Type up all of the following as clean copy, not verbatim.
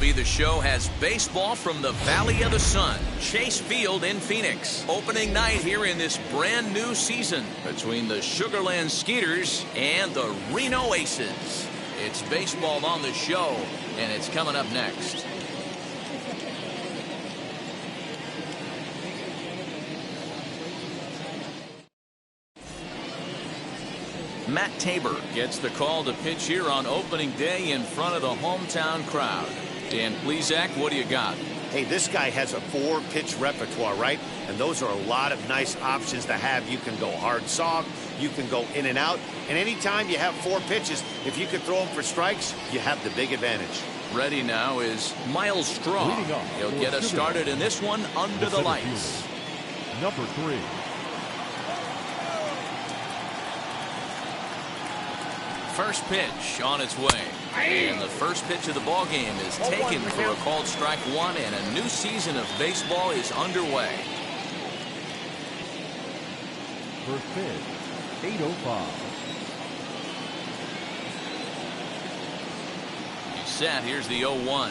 MLB The Show has baseball from the Valley of the Sun, Chase Field in Phoenix. Opening night here in this brand new season between the Sugarland Skeeters and the Reno Aces. It's baseball on the show, and it's coming up next. Matt Tabor gets the call to pitch here on opening day in front of the hometown crowd. Dan Plesac, what do you got? Hey, this guy has a 4-pitch repertoire, right? And those are a lot of nice options to have. You can go hard soft, you can go in and out, and anytime you have 4 pitches, if you can throw them for strikes, you have the big advantage. Ready now is Miles Straw. He'll get us started in this one under the lights. Number 3. First pitch on its way. And the first pitch of the ball game is taken for a called strike one, and a new season of baseball is underway. First pitch, 8:05. He's set. Here's the 0-1.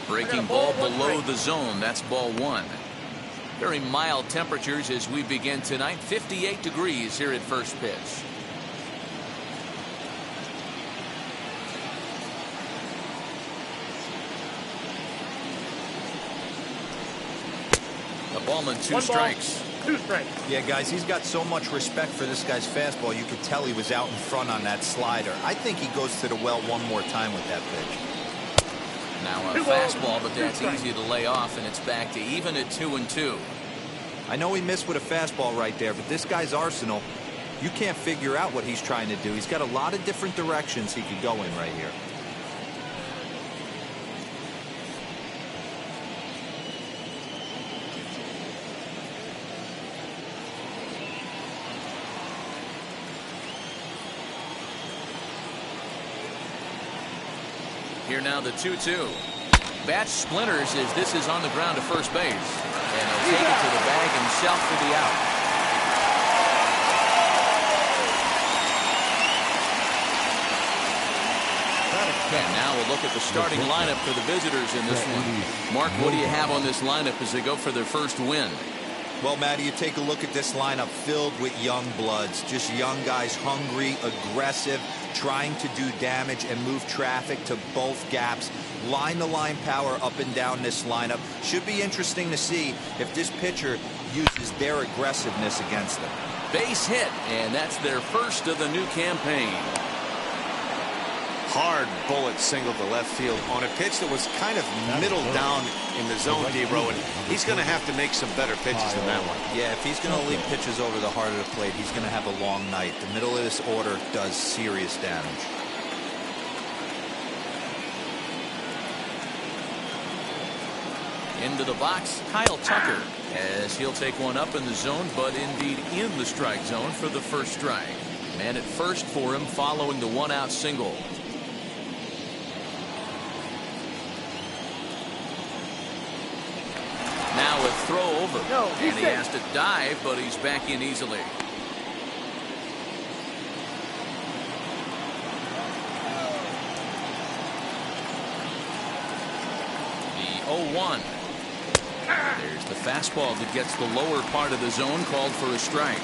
Breaking ball below the zone. That's ball 1. Very mild temperatures as we begin tonight. 58 degrees here at first pitch. Ballman, 2 strikes. 2 strikes. Yeah, guys, he's got so much respect for this guy's fastball. You could tell he was out in front on that slider. I think he goes to the well one more time with that pitch. Now a fastball, but that's easy to lay off, and it's back to even at 2-2. I know he missed with a fastball right there, but this guy's arsenal, you can't figure out what he's trying to do. He's got a lot of different directions he could go in right here. Here now the 2-2. Bat splinters as this is on the ground to first base. And he'll take it to the bag himself for the out. And now we'll look at the starting lineup for the visitors in this one. Mark, what do you have on this lineup as they go for their first win? Well, Matty, you take a look at this lineup filled with young bloods. Just young guys, hungry, aggressive, trying to do damage and move traffic to both gaps. Line-to-line power up and down this lineup. Should be interesting to see if this pitcher uses their aggressiveness against them. Base hit, and that's their first of the new campaign. Hard bullet single to left field on a pitch that was kind of middle down in the zone, D-Row, and he's going to have to make some better pitches than that one. Yeah, if he's going to leave pitches over the heart of the plate, he's going to have a long night. The middle of this order does serious damage. Into the box, Kyle Tucker, as he'll take one up in the zone, but indeed in the strike zone for the first strike. Man at first for him following the 1-out single. Now a throw over, and he has to dive, but he's back in easily. The 0-1. There's the fastball that gets the lower part of the zone, called for a strike.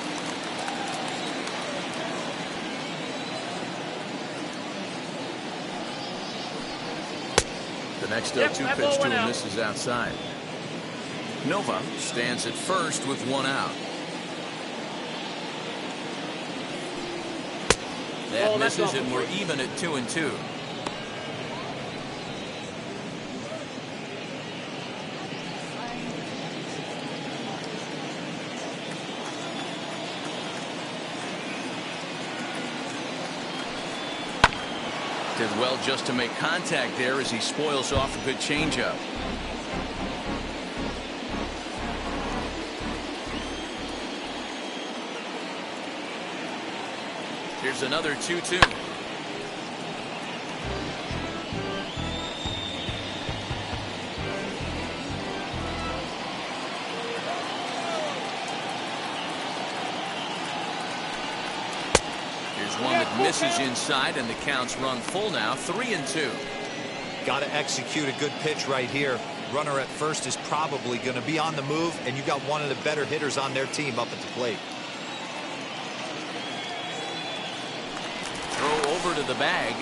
The next 0-2 pitch to him misses outside. Nova stands at first with 1 out. That misses, and we're even at 2-2. Did well just to make contact there as he spoils off a good changeup. Here's another 2-2. Here's one that misses inside, and the count's run full now, 3-2. Got to execute a good pitch right here. Runner at first is probably going to be on the move, and you got one of the better hitters on their team up at the plate. Throw over to the bag.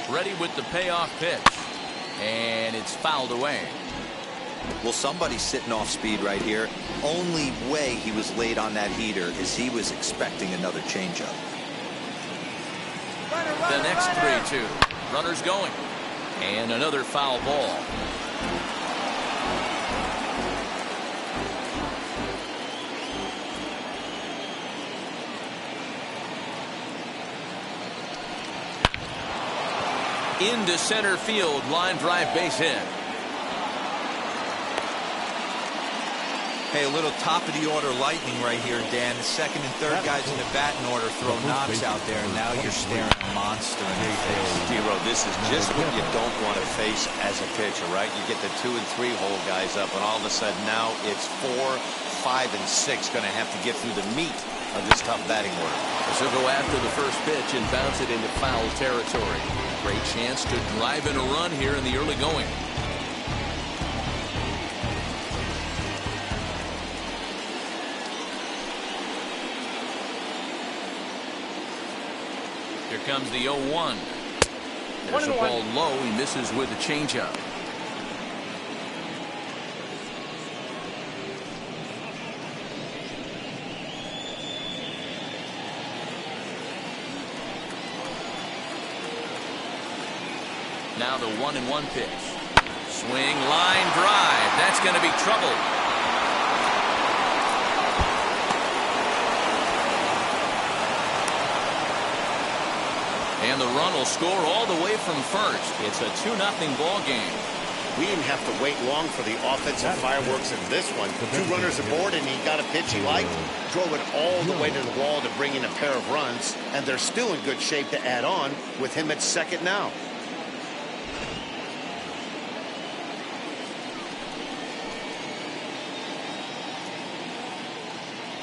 Ready with the payoff pitch. And it's fouled away. Well, somebody's sitting off speed right here. Only way he was late on that heater is he was expecting another changeup. The next 3-2. Runners going. And another foul ball. Into center field, line drive, base hit. Hey, a little top of the order lightning right here, Dan. The second and third guys in the batting order throw knocks out there, and now you're staring a monster in the face. D-Row, this is just what you don't want to face as a pitcher, right? You get the 2 and 3 hole guys up, and all of a sudden now it's 4, 5, and 6 going to have to get through the meat of this tough batting order. So go after the first pitch and bounce it into foul territory. Great chance to drive in a run here in the early going. Here comes the 0-1. There's a ball low. He misses with the changeup. Now the 1-1 pitch. Swing, line drive. That's going to be trouble. And the run will score all the way from first. It's a 2-0 ball game. We didn't have to wait long for the offensive fireworks in this one. 2 runners aboard, and he got a pitch he liked, drove it all the way to the wall to bring in a pair of runs, and they're still in good shape to add on with him at second now.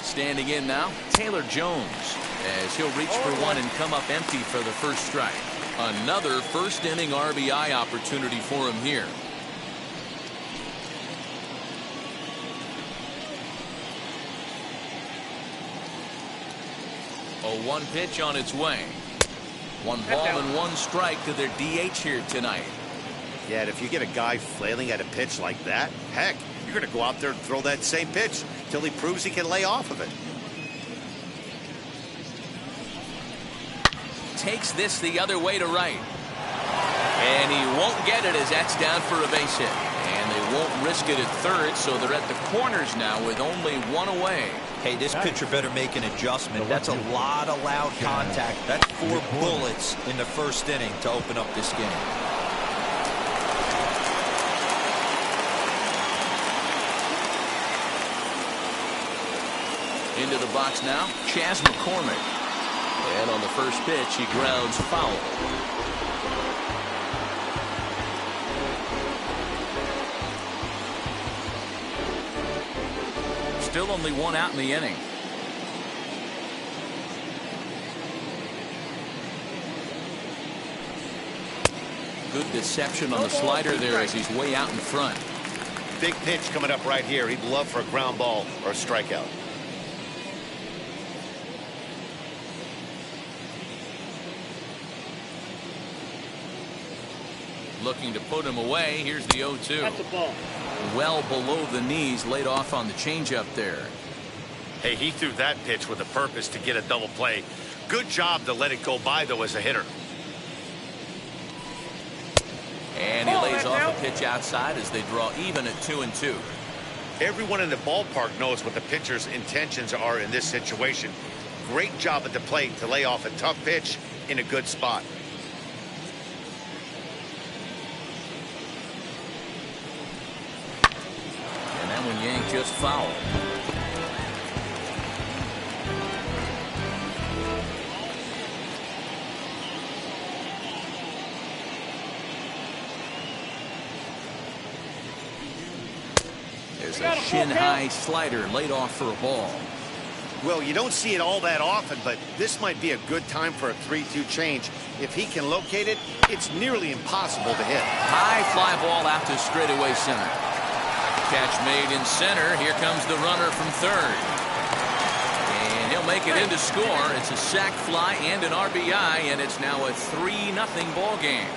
Standing in now, Taylor Jones, as he'll reach for one and come up empty for the first strike. Another first inning RBI opportunity for him here. A 1 pitch on its way. 1 ball and 1 strike to their DH here tonight. Yeah, and if you get a guy flailing at a pitch like that, heck, you're going to go out there and throw that same pitch till he proves he can lay off of it. Takes this the other way to right. And he won't get it as that's down for a base hit. And they won't risk it at third, so they're at the corners now with only 1 away. Hey, this pitcher better make an adjustment. That's a lot of loud contact. That's 4 bullets in the first inning to open up this game. Into the box now, Mccormick. And on the first pitch, he grounds foul. Still only 1 out in the inning. Good deception on the slider there as he's way out in front. Big pitch coming up right here. He'd love for a ground ball or a strikeout. Looking to put him away. Here's the 0-2. That's a ball. Well below the knees, laid off on the changeup there. Hey, he threw that pitch with a purpose to get a double play. Good job to let it go by, though, as a hitter. And he lays off a pitch outside as they draw even at 2-2. Everyone in the ballpark knows what the pitcher's intentions are in this situation. Great job at the plate to lay off a tough pitch in a good spot. And that one yanked just foul. There's a shin-high slider laid off for a ball. Well, you don't see it all that often, but this might be a good time for a 3-2 change. If he can locate it, it's nearly impossible to hit. High fly ball out to straightaway center. Catch made in center. Here comes the runner from third. And he'll make it in to score. It's a sac fly and an RBI, and it's now a 3-0 ball game.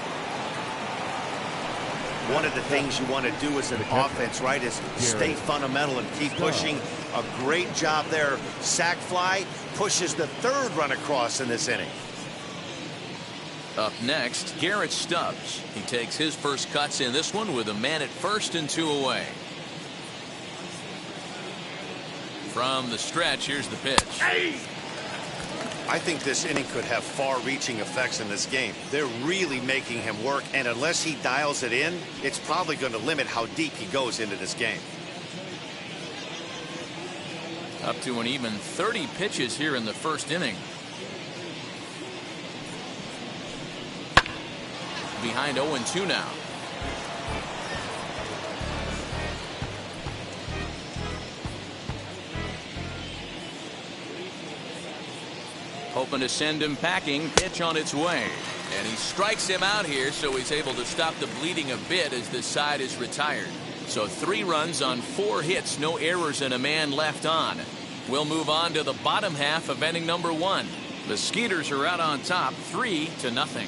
One of the things you want to do as an offense, right, is stay fundamental and keep pushing. A great job there. Sac fly pushes the third run across in this inning. Up next, Garrett Stubbs. He takes his first cuts in this one with a man at first and 2 away. From the stretch, here's the pitch. I think this inning could have far-reaching effects in this game. They're really making him work, and unless he dials it in, it's probably going to limit how deep he goes into this game. Up to an even 30 pitches here in the first inning. Behind 0-2 now. Hoping to send him packing. Pitch on its way. And he strikes him out here, so he's able to stop the bleeding a bit as this side is retired. So 3 runs on 4 hits, no errors, and a man left on. We'll move on to the bottom half of inning number 1. The Skeeters are out on top, 3-0.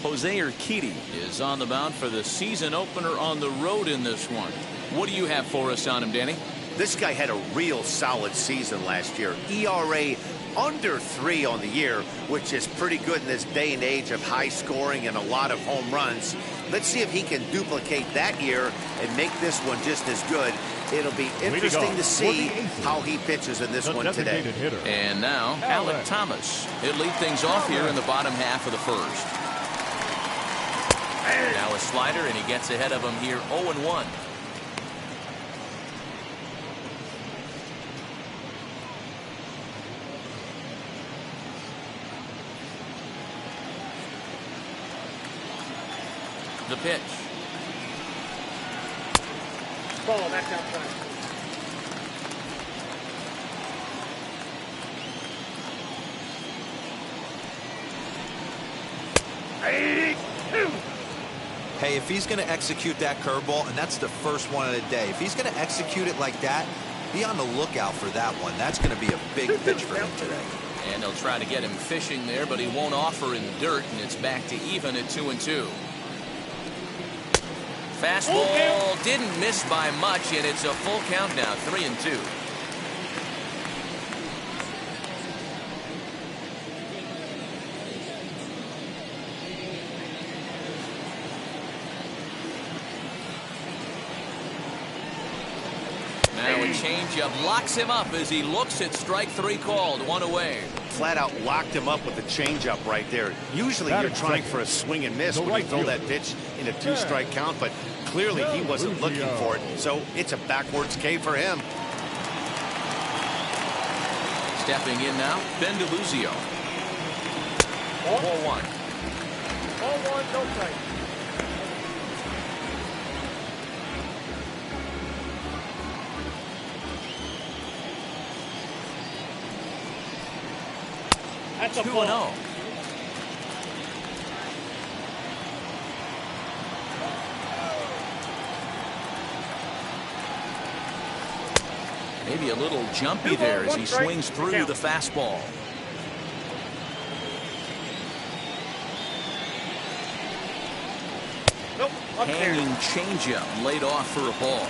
Jose Urquidy is on the mound for the season opener on the road in this one. What do you have for us on him, Danny? This guy had a real solid season last year. ERA under 3 on the year, which is pretty good in this day and age of high scoring and a lot of home runs. Let's see if he can duplicate that year and make this one just as good. It'll be interesting to see how he pitches in this one today. And now, Alec Thomas. He'll lead things off here in the bottom half of the first. Now a slider, and he gets ahead of him here 0-1. The pitch. Ball, that's outside. Hey, if he's going to execute that curveball, and that's the first one of the day, if he's going to execute it like that, be on the lookout for that one. That's going to be a big pitch for him today. And they'll try to get him fishing there, but he won't offer in dirt, and it's back to even at 2-2. Fastball didn't miss by much, and it's a full count now, 3-2. Now a changeup locks him up as he looks at strike 3 called, 1 away. Flat out locked him up with the changeup right there. Usually you're trying for a swing and miss when you throw that pitch in a 2-strike count, but clearly he wasn't looking for it, so it's a backwards K for him. Stepping in now, Ben DeLuzio. 4-1. 0-1, no strike. That's a 2-0. Maybe a little jumpy there as he swings through the fastball. Nope, Hanging changeup laid off for a ball.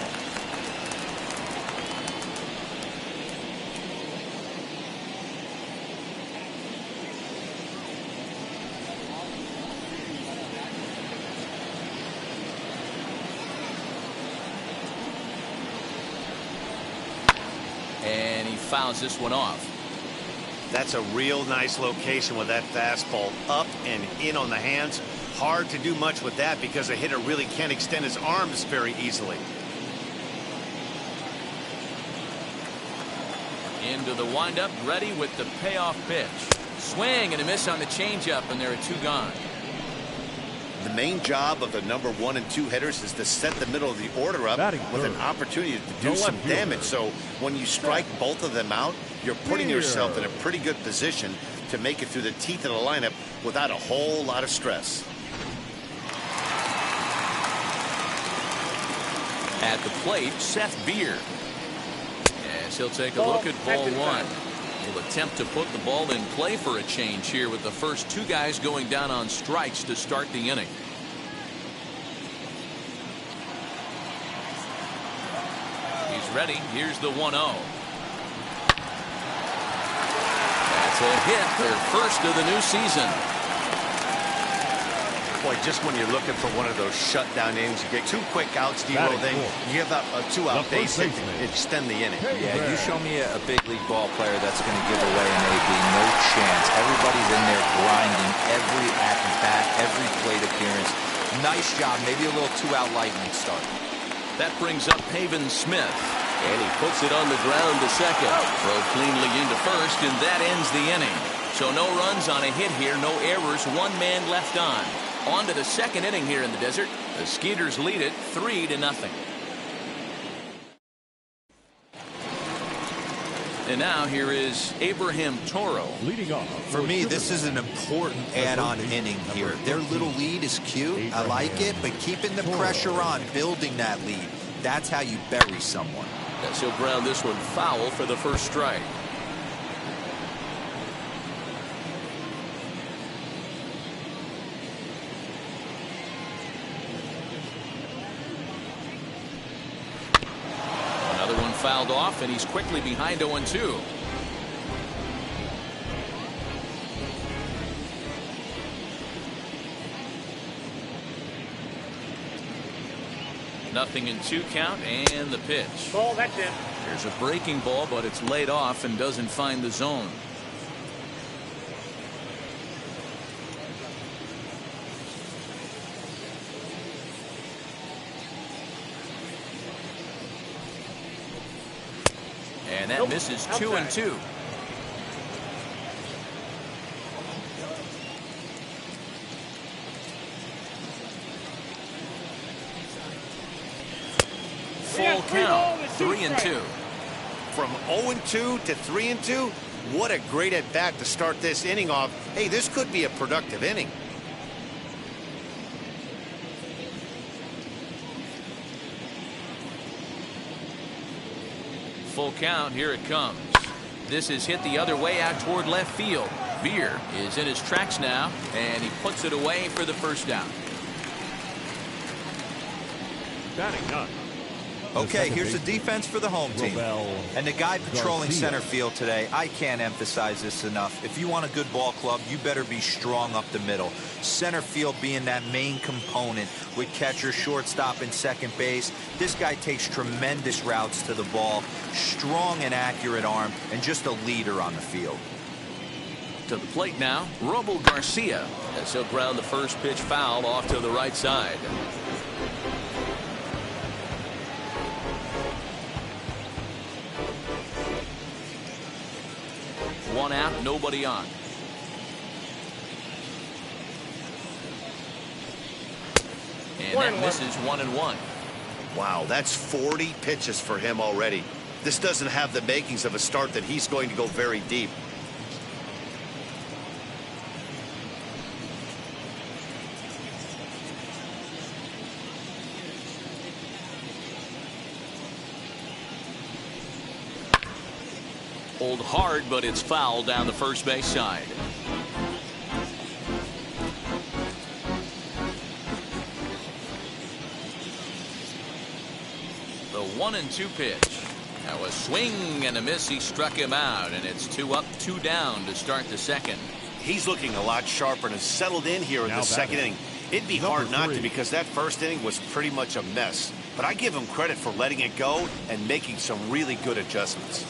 And he fouls this one off. That's a real nice location with that fastball up and in on the hands. Hard to do much with that because a hitter really can't extend his arms very easily. Into the windup, ready with the payoff pitch. Swing and a miss on the changeup, and there are 2 gone. The main job of the number 1 and 2 hitters is to set the middle of the order up Batting with an third. opportunity to do No some left fielder. damage. So when you strike both of them out, you're putting yourself in a pretty good position to make it through the teeth of the lineup without a whole lot of stress. At the plate, Seth Beer. As he'll take a look at ball 1. He'll attempt to put the ball in play for a change here with the first 2 guys going down on strikes to start the inning. He's ready. Here's the 1-0. That's a hit, their first of the new season. Boy, just when you're looking for one of those shutdown innings, you get 2 quick outs, then you give up a 2-out base hit and extend the inning. Yeah, you show me a big league ball player that's going to give away an AB. No chance. Everybody's in there grinding every at-bat, every plate appearance. Nice job. Maybe a little 2-out lightning start. That brings up Pavin Smith. And he puts it on the ground to second. Throw cleanly into first, and that ends the inning. So no runs on a hit here, no errors, 1 man left on. On to the second inning here in the desert. The Skeeters lead it 3-0. And now here is Abraham Toro. Leading off. For me, this is an important add-on inning here. Their little lead is cute. I like it, but keeping the pressure on, building that lead, that's how you bury someone. As he'll ground this one foul for the first strike. Another one fouled off, and he's quickly behind 0-2. Nothing in 2 count, and the pitch. Ball, that's it. There's a breaking ball, but it's laid off and doesn't find the zone. And that misses 2-2. Full count, 3-2. From 0-2 to 3-2, what a great at-bat to start this inning off. Hey, this could be a productive inning. Full count, here it comes. This is hit the other way out toward left field. Beer is in his tracks now, and he puts it away for the first down. Batting 9. Okay, here's the defense for the home team. And the guy patrolling center field today, I can't emphasize this enough. If you want a good ball club, you better be strong up the middle. Center field being that main component with catcher, shortstop, and second base. This guy takes tremendous routes to the ball, strong and accurate arm, and just a leader on the field. To the plate now, Robo Garcia, as he'll ground the first pitch foul off to the right side. One out, nobody on. And that misses 1-1. Wow, that's 40 pitches for him already. This doesn't have the makings of a start that he's going to go very deep. Pulled hard, but it's foul down the first base side. The 1-2 pitch. Now a swing and a miss. He struck him out, and it's 2 up, 2 down to start the second. He's looking a lot sharper and has settled in here in the second inning. It'd be hard not to, because that first inning was pretty much a mess. But I give him credit for letting it go and making some really good adjustments.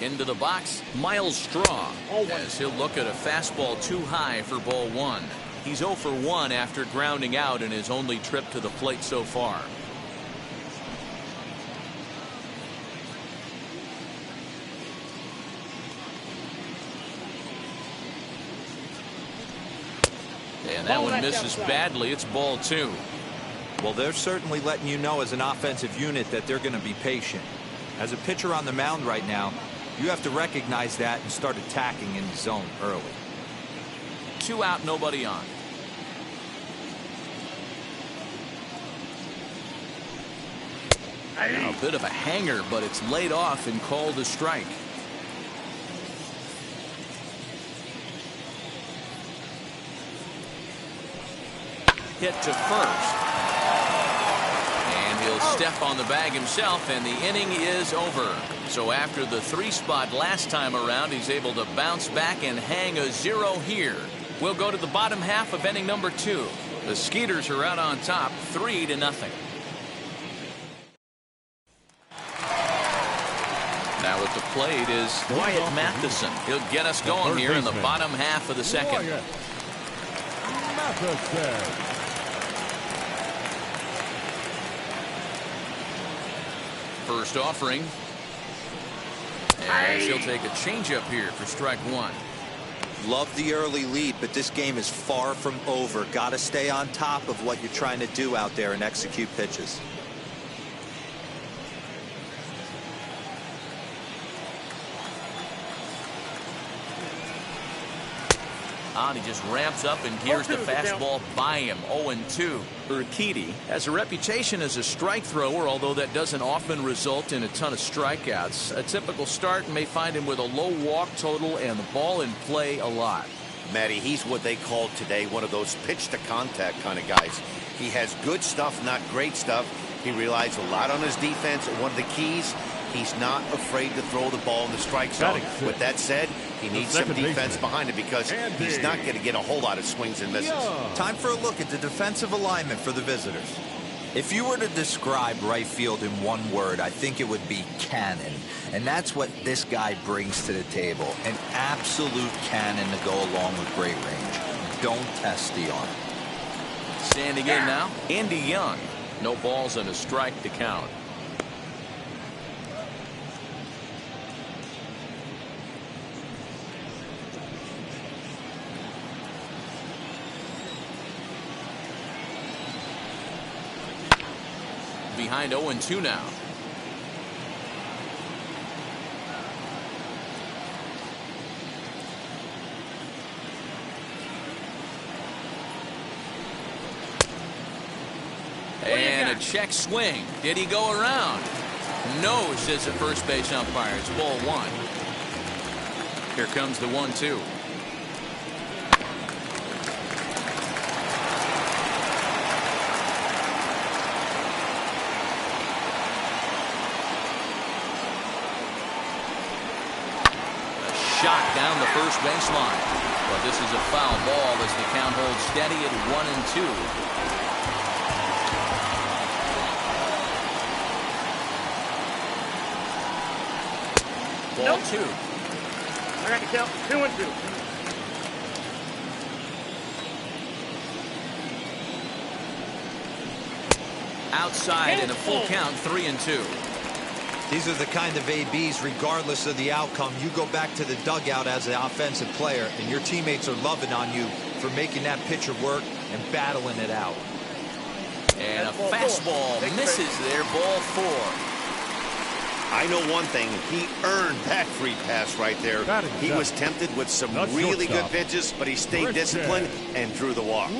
Into the box, Miles Straw, as he'll look at a fastball too high for ball 1. He's 0 for 1 after grounding out in his only trip to the plate so far. And that one misses badly. It's ball 2. Well, they're certainly letting you know as an offensive unit that they're going to be patient. As a pitcher on the mound right now, you have to recognize that and start attacking in the zone early. 2 out, nobody on. A bit of a hanger, but it's laid off and called a strike. Hit to first. And he'll step on the bag himself, and the inning is over. So after the 3 spot last time around, he's able to bounce back and hang a 0 here. We'll go to the bottom half of inning number 2. The Skeeters are out on top, 3-0. Now at the plate is Wyatt Matheson. He'll get us going here in the bottom half of the second. First offering. And she'll take a changeup here for strike 1. Love the early lead, but this game is far from over. Got to stay on top of what you're trying to do out there and execute pitches. He just ramps up and hears the fastball by him. 0-2. Urquidy has a reputation as a strike thrower, although that doesn't often result in a ton of strikeouts. A typical start may find him with a low walk total and the ball in play a lot. Matty, he's what they call today one of those pitch to contact kind of guys. He has good stuff, not great stuff. He relies a lot on his defense. One of the keys, he's not afraid to throw the ball in the strike zone. With that said, he needs some defense behind him because he's not going to get a whole lot of swings and misses. Time for a look at the defensive alignment for the visitors. If you were to describe right field in one word, I think it would be cannon. And that's what this guy brings to the table. An absolute cannon to go along with great range. Don't test the arm. Standing in now, Andy Young. No balls and a strike to count. Behind 0-2 now. And a check swing. Did he go around? No, says the first base umpire. It's ball 1. Here comes the 1-2. Shot down the first baseline. But this is a foul ball as the count holds steady at 1-2. Ball 2. I got to count 2-2. Outside in a full count, 3-2. These are the kind of ABs, regardless of the outcome. You go back to the dugout as an offensive player, and your teammates are loving on you for making that pitcher work and battling it out. And a fastball misses there, ball 4. I know one thing. He earned that free pass right there. He was tempted with some really good pitches, but he stayed disciplined and drew the walk.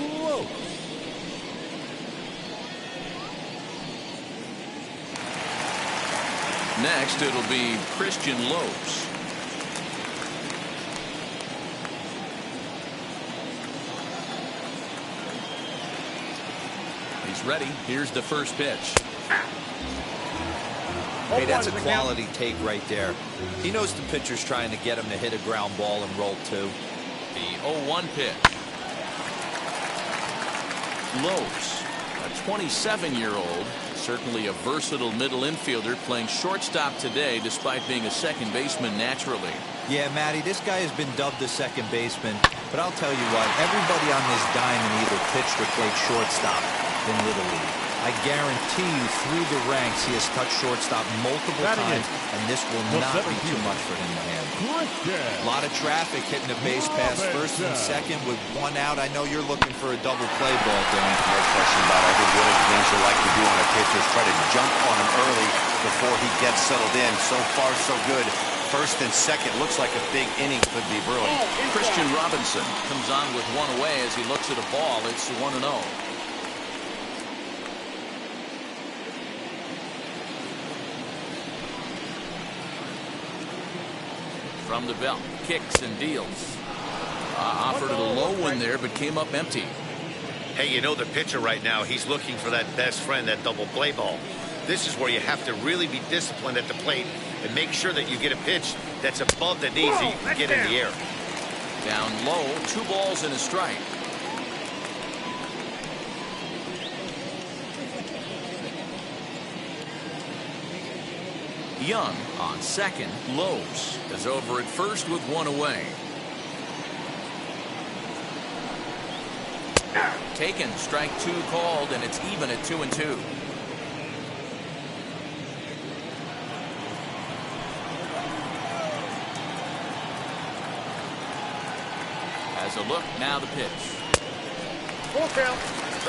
Next, it'll be Christian Lopes. He's ready. Here's the first pitch. Hey, that's a quality take right there. He knows the pitcher's trying to get him to hit a ground ball and roll 2. The 0-1 pitch. Lopes, a 27-year-old. Certainly a versatile middle infielder playing shortstop today despite being a second baseman naturally. Yeah, Matty, this guy has been dubbed a second baseman, but I'll tell you what, everybody on this diamond either pitched or played shortstop in Little League. I I guarantee you through the ranks he has touched shortstop multiple times, and this will not be too much for him to handle. A lot of traffic hitting the base pass first and second with one out. I know you're looking for a double play ball, Dan. No question about it. I think one of the things you like to do on a pitch is try to jump on him early before he gets settled in. So far, so good. First and second looks like a big inning could be brewing. Christian Robinson comes on with one away as he looks at a ball. It's 1-0. From the belt, kicks and deals. Offered a low one there, but came up empty. Hey, you know the pitcher right now, he's looking for that best friend, that double play ball. This is where you have to really be disciplined at the plate and make sure that you get a pitch that's above the knees that you can get in the air. Down low, 2 balls and a strike. Young on second. Lowe's is over at first with one away. Taken, strike 2 called, and it's even at 2-2. As a look, now the pitch. Full count.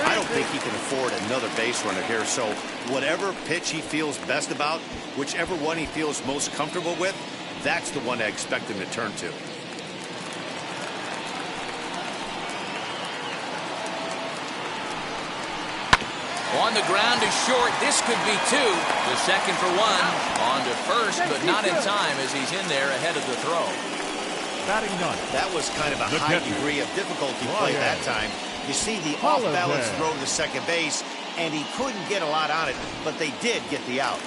I don't think he can afford another base runner here, so whatever pitch he feels best about, whichever one he feels most comfortable with, that's the one I expect him to turn to. On the ground is short. This could be 2. The second for 1. On to first, but not in time as he's in there ahead of the throw. Batting ninth. That was kind of a high degree of difficulty play that time. You see the off-balance throw to second base, and he couldn't get a lot on it, but they did get the out.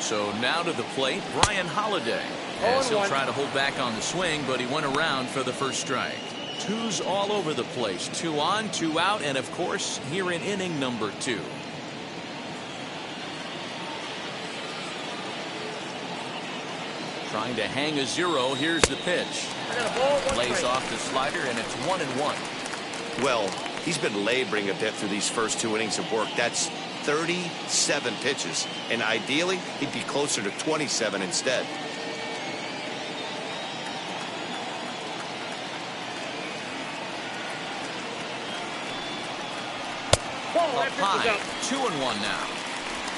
So now to the plate, Brian Holiday. As he'll try to hold back on the swing, but he went around for the first strike. 2's all over the place. 2 on, 2 out, and of course, here in inning number 2. Trying to hang a 0. Here's the pitch. Lays off the slider, and it's 1-1. Well, he's been laboring a bit through these first 2 innings of work. That's 37 pitches, and ideally, he'd be closer to 27 instead. Up high, 2-1 now.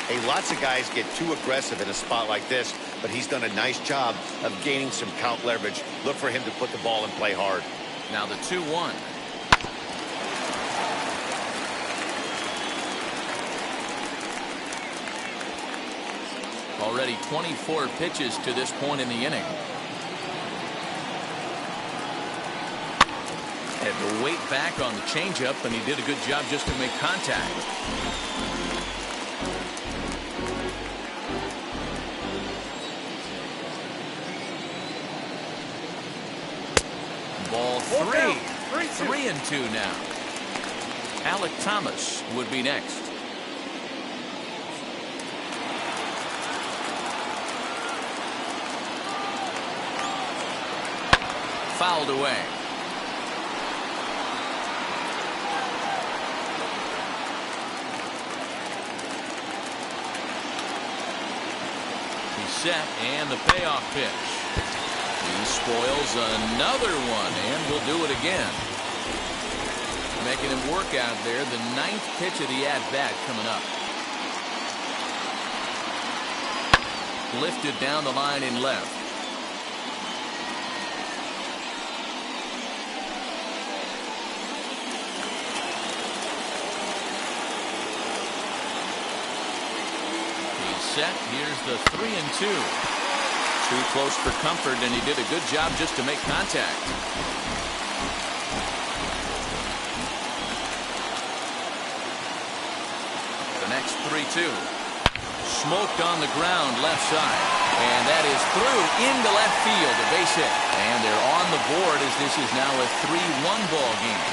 Hey, lots of guys get too aggressive in a spot like this, but he's done a nice job of gaining some count leverage. Look for him to put the ball in play hard. Now the 2-1. Already 24 pitches to this point in the inning. Had to wait back on the changeup, and he did a good job just to make contact. Ball 3. 3-2 now. Alec Thomas would be next. Fouled away. He's set, and the payoff pitch. He spoils another one, and will do it again. Making him work out there. The 9th pitch of the at-bat coming up. Lifted down the line in left. Set. Here's the 3-2. Too close for comfort, and he did a good job just to make contact. The next 3-2. Smoked on the ground left side, and that is through into left field, a base hit, and they're on the board as this is now a 3-1 ball game.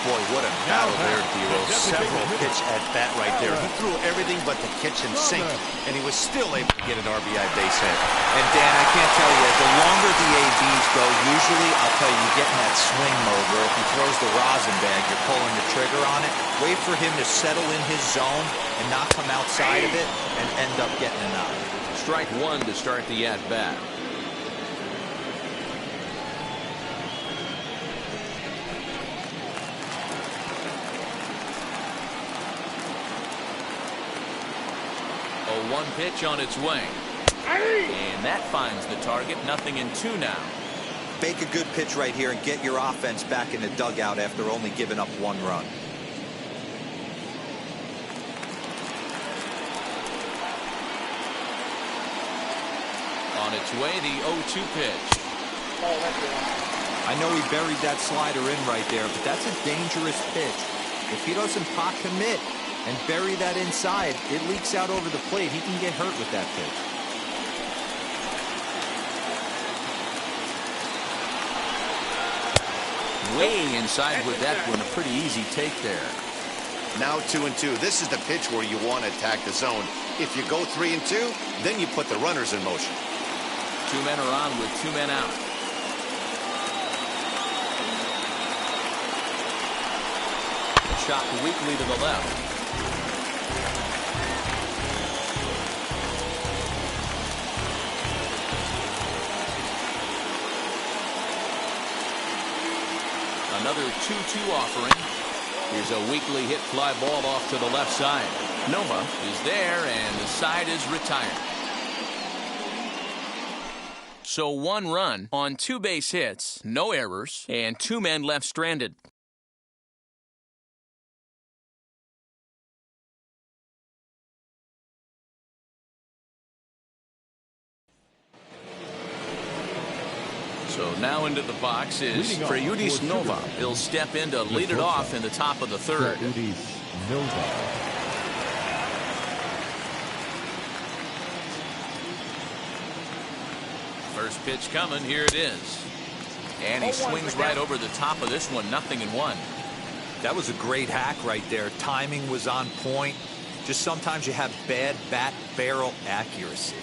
Boy, what a battle there, Dero. Several pitch at bat right there. He threw everything but the kitchen sink, and he was still able to get an RBI base hit. And Dan, I can't tell you, the longer the ABs go, usually, I'll tell you, you get in that swing mode where if he throws the rosin bag, you're pulling the trigger on it. Wait for him to settle in his zone and not come outside of it and end up getting a knock. Strike one to start the at-bat. One pitch on its way. And that finds the target. 0-2 now. Make a good pitch right here and get your offense back in the dugout after only giving up one run. On its way, the 0-2 pitch. I know he buried that slider in right there, but that's a dangerous pitch. If he doesn't pot commit and bury that inside, it leaks out over the plate. He can get hurt with that pitch. Way inside with that one. A pretty easy take there. Now 2-2. This is the pitch where you want to attack the zone. If you go 3-2, then you put the runners in motion. 2 men are on with 2 men out. Shot weakly to the left. Another 2-2 offering. Here's a weakly hit fly ball off to the left side. Nova is there, and the side is retired. So 1 run on 2 base hits, no errors, and 2 men left stranded. So now into the box is Freudis Nova. He'll step in to lead it off in the top of the third. First pitch coming. Here it is. And he swings right over the top of this one. 0-1. That was a great hack right there. Timing was on point. Just sometimes you have bad bat barrel accuracy.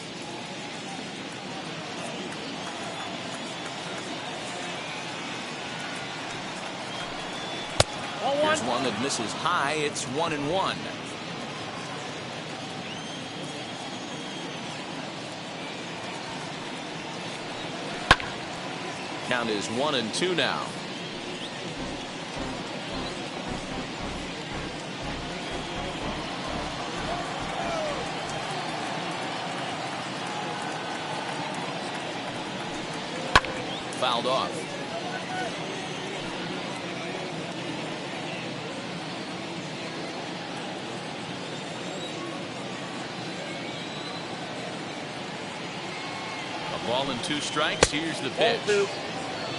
Here's one that misses high. It's 1-1. Count is 1-2 now. Fouled off. Ball and 2 strikes. Here's the pitch.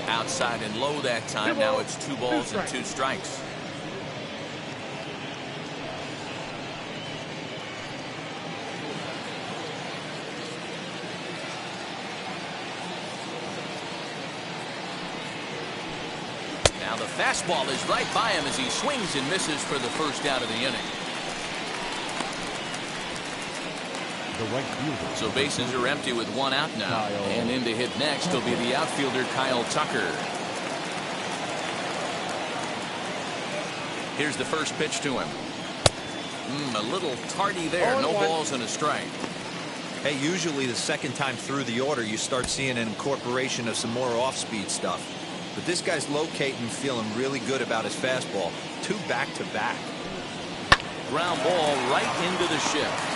Outside and low that time. Now it's 2 balls and 2 strikes. Now the fastball is right by him as he swings and misses for the first out of the inning. So bases are empty with 1 out now. And in to hit next will be the outfielder Kyle Tucker. Here's the first pitch to him. A little tardy there. No balls and a strike. Hey, usually the second time through the order you start seeing an incorporation of some more off-speed stuff. But this guy's locating, feeling really good about his fastball. 2 back-to-back. Ground ball right into the shift.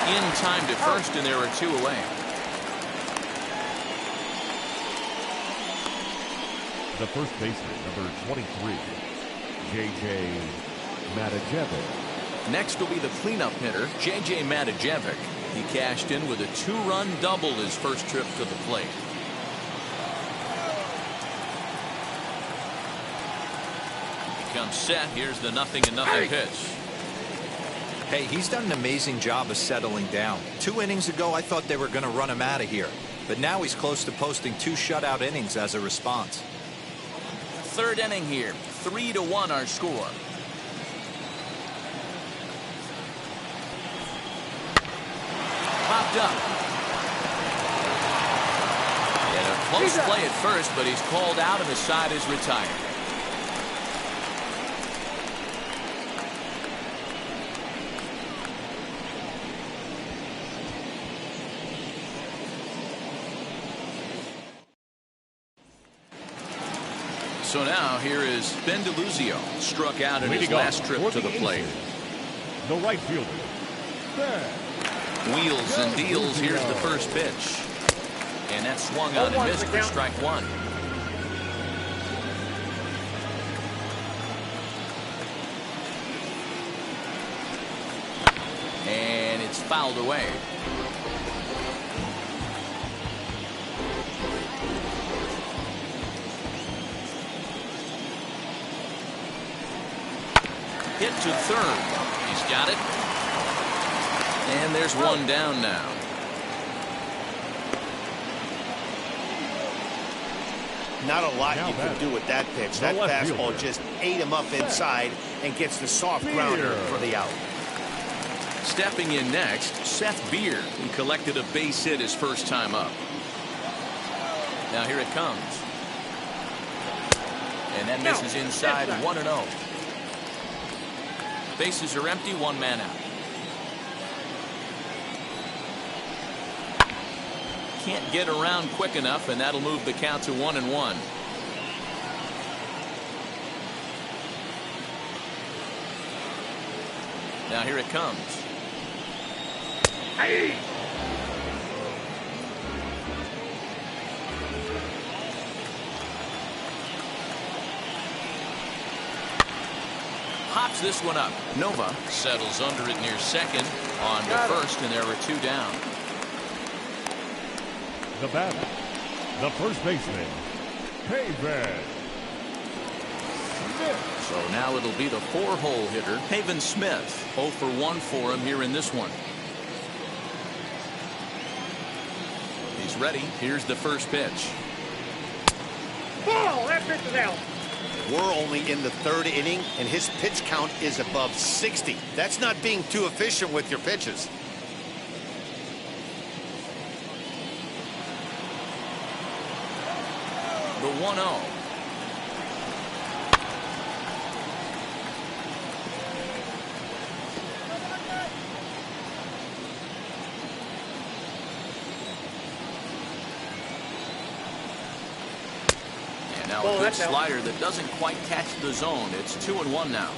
In time to first, and there are 2 away. The first baseman, number 23, J.J. Matajevic. Next will be the cleanup hitter, J.J. Matajevic. He cashed in with a 2-run double his first trip to the plate. He comes set. Here's the 0-0 pitch. Hey, he's done an amazing job of settling down. 2 innings ago, I thought they were going to run him out of here. But now he's close to posting 2 shutout innings as a response. third inning here. 3-1 our score. Popped up. And a close play at first, but he's called out and the side is retired. So now here is Ben DeLuzio, struck out in his last trip to the plate. The right fielder, Ben. Wheels and deals. Here's the first pitch. And that swung on and missed for strike one. And it's fouled away. Hit to third. He's got it. And there's one down now. Not a lot you can do with that pitch. That fastball just ate him up inside and gets the soft grounder for the out. Stepping in next, Seth Beer, who collected a base hit his first time up. Now here it comes. And that misses inside, 1-0. Bases are empty, one man out. Can't get around quick enough, and that'll move the count to 1-1. Now here it comes. Hey! Hops this one up. Nova settles under it near second. On to first, and there were two down. The batter, the first baseman, Haven Smith. So now it'll be the four-hole hitter, Haven Smith. 0 for 1 for him here in this one. He's ready. Here's the first pitch. Ball! That pitch is out. We're only in the third inning, and his pitch count is above 60. That's not being too efficient with your pitches. The 1-0. And now a good slider that doesn't quite catch the zone. It's 2-1 now.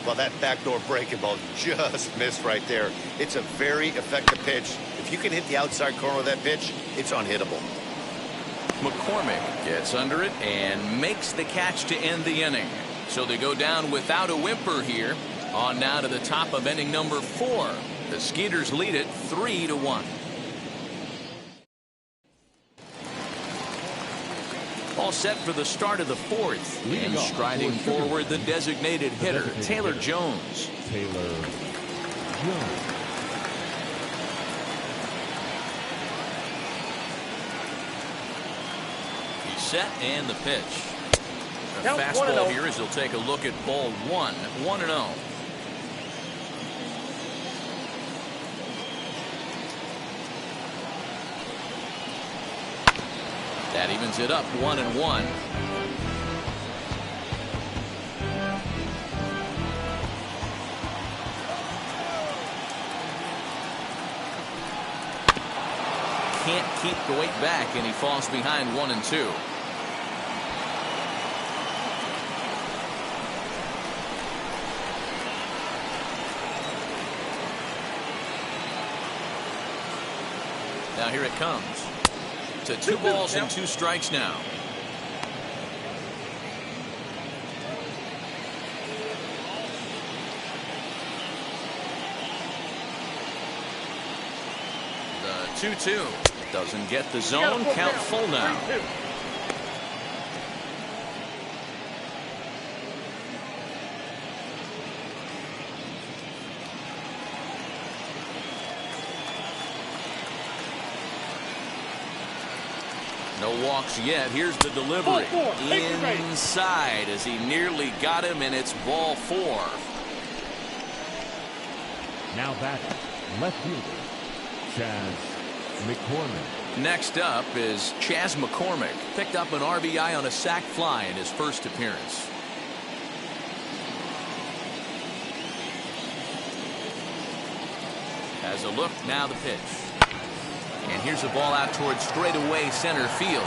Well, that backdoor breaking ball just missed right there. It's a very effective pitch. If you can hit the outside corner of that pitch, it's unhittable. McCormick gets under it and makes the catch to end the inning. So they go down without a whimper here. On now to the top of inning number 4. The Skeeters lead it 3-1. All set for the start of the fourth. And striding forward, the designated hitter, Taylor Jones. Taylor Jones. Set and the pitch. A fastball here as he'll take a look at ball 1. 1-0. That evens it up 1-1. Can't keep the weight back, and he falls behind 1-2. Now here it comes to 2 balls and 2 strikes now. The 2-2 doesn't get the zone. Count full now. No walks yet. Here's the delivery. Inside as he nearly got him, and it's ball 4. Now batting, left fielder, Mccormick. Next up is Chas McCormick. Picked up an RBI on a sac fly in his first appearance. Has a look, now the pitch. And here's a ball out towards straightaway center field.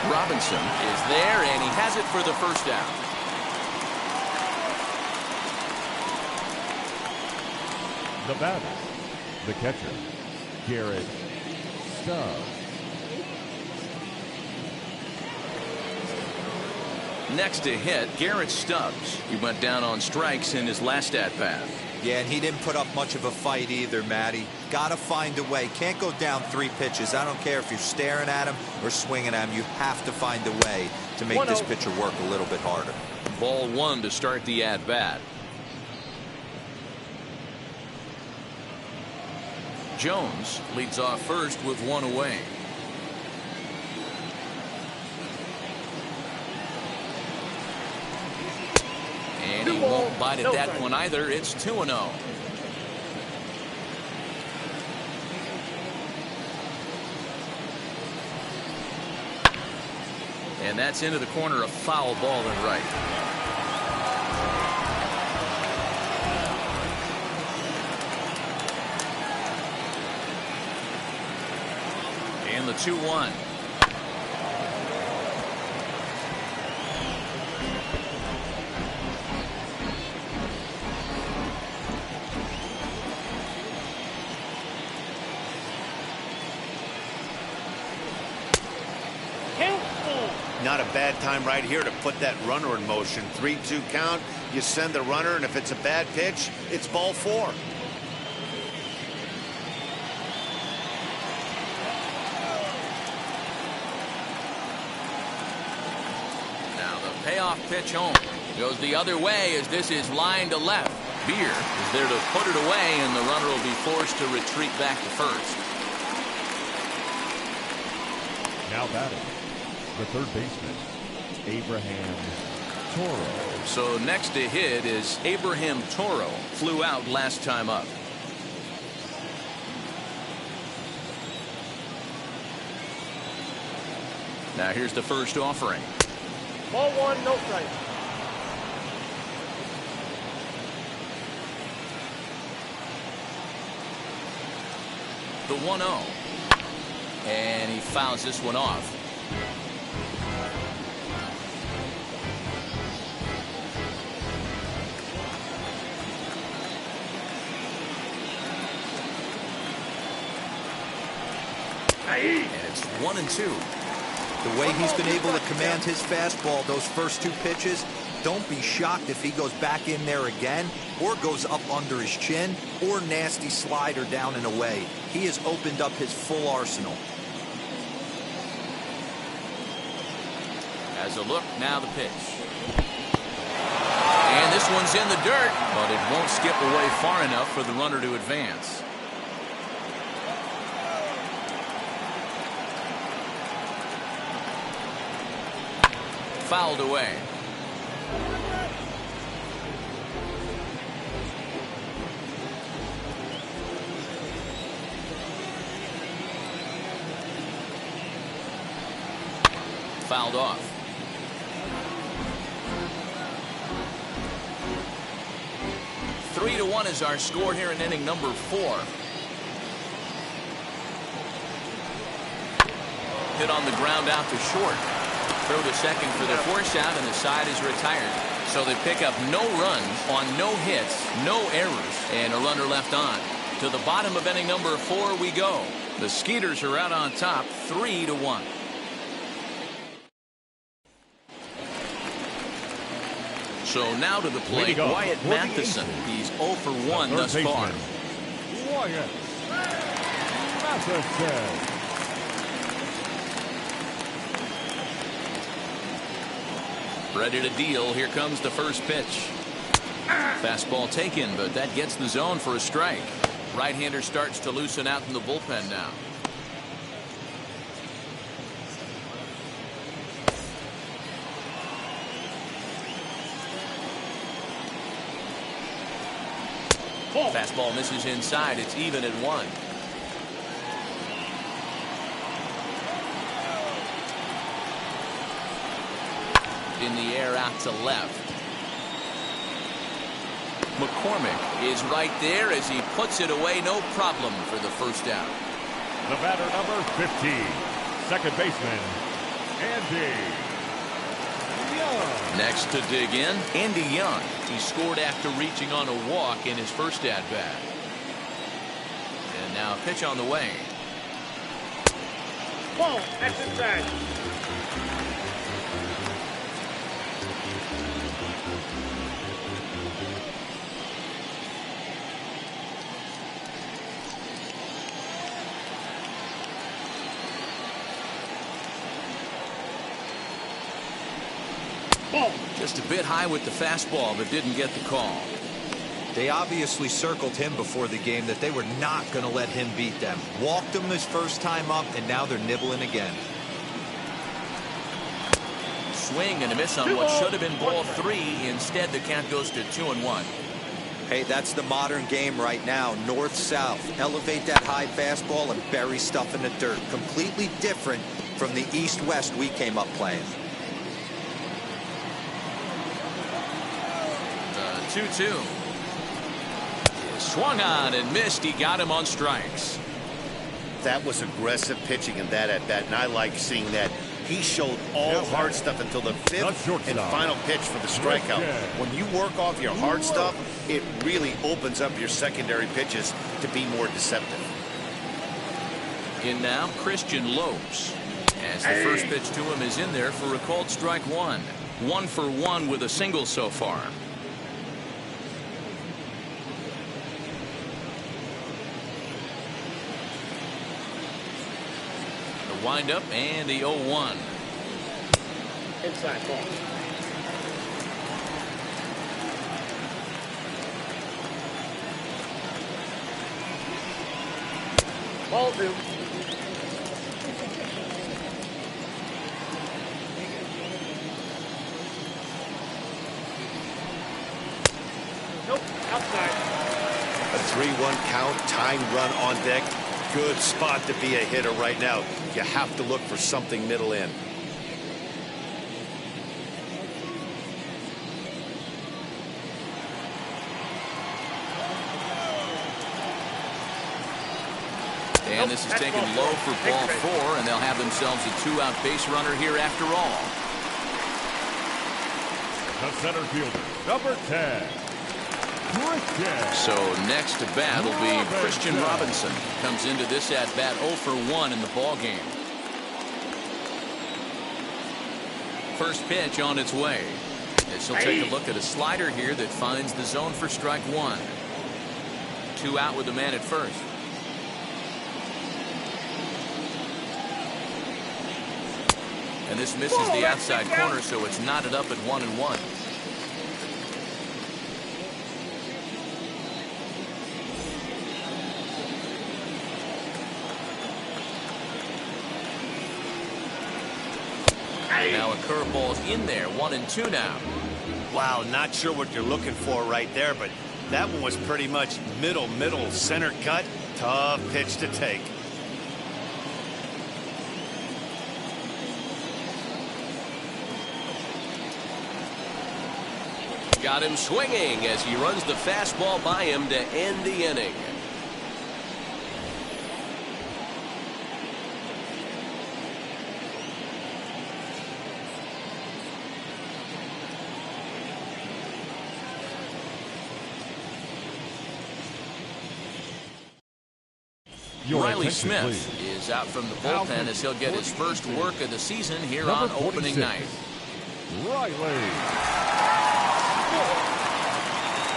Robinson is there, and he has it for the first out. The batter, the catcher, Garrett Stubbs. Next to hit, Garrett Stubbs. He went down on strikes in his last at-bat. Yeah, and he didn't put up much of a fight either, Matty. Got to find a way. Can't go down 3 pitches. I don't care if you're staring at him or swinging at him. You have to find a way to make this pitcher work a little bit harder. Ball 1 to start the at-bat. Jones leads off first with 1 away. And he won't bite at that one either. It's 2-0. And that's into the corner, a foul ball and right. And the 2-1. Not a bad time right here to put that runner in motion. 3-2 count. You send the runner, and if it's a bad pitch, it's ball 4. Now the payoff pitch home goes the other way as this is lined to left. Beer is there to put it away, and the runner will be forced to retreat back to first. Now batting, the third baseman, Abraham Toro. So next to hit is Abraham Toro. Flew out last time up. Now here's the first offering. Ball 1, no strike. The 1-0. And he fouls this one off. And it's 1-2. The way he's been able to command his fastball those first 2 pitches, don't be shocked if he goes back in there again or goes up under his chin or nasty slider down and away. He has opened up his full arsenal. As a look, now the pitch. And this one's in the dirt, but it won't skip away far enough for the runner to advance. Fouled away. Fouled off. Three to 1 is our score here in inning number 4. Hit on the ground out to short. Throw to second for the force out, and the side is retired. So they pick up no runs on no hits, no errors, and a runner left on. To the bottom of inning number 4 we go. The Skeeters are out on top, 3-1. So now to the plate, Wyatt Matheson. He's 0 for 1 thus far. Wyatt Matheson. Ready to deal. Here comes the first pitch. Fastball taken, but that gets the zone for a strike. Right-hander starts to loosen out in the bullpen now. Fastball misses inside. It's even at 1. In the air out to left. McCormick is right there as he puts it away. No problem for the first out. The batter, number 15, second baseman, Andy Young. Next to dig in, Andy Young. He scored after reaching on a walk in his first at-bat. And now a pitch on the way. Ball, that's inside. Just a bit high with the fastball, but didn't get the call. They obviously circled him before the game that they were not going to let him beat them. Walked him his first time up, and now they're nibbling again. Swing and a miss on what should have been ball 3. Instead, the count goes to 2-1. Hey, that's the modern game right now. North-south. Elevate that high fastball and bury stuff in the dirt. Completely different from the east-west we came up playing. 2-2. Swung on and missed. He got him on strikes. That was aggressive pitching in that at bat, and I like seeing that. He showed all hard stuff until the 5th and final pitch for the strikeout. When you work off your hard stuff, it really opens up your secondary pitches to be more deceptive. In now, Christian Lopes. As the first pitch to him is in there for a called strike 1. 1 for 1 with a single so far. Wind up and the 0-1. Inside ball. Ball 2. Nope, outside. A 3-1 count, tying run on deck. Good spot to be a hitter right now. You have to look for something middle in. And this is taken low for ball 4, and they'll have themselves a 2-out base runner here after all. The center fielder, number 10. So next to bat will be Christian Robinson. Comes into this at bat 0 for 1 in the ball game. First pitch on its way. This will take a look at a slider here that finds the zone for strike 1. 2 out with the man at first. And this misses the outside corner, so it's knotted up at 1-1. Now a curveball's in there, 1-2 now. Wow, not sure what you're looking for right there, but that one was pretty much middle, center cut. Tough pitch to take. Got him swinging as he runs the fastball by him to end the inning. Riley Smith is out from the bullpen as he'll get his first work of the season here on opening night. Riley.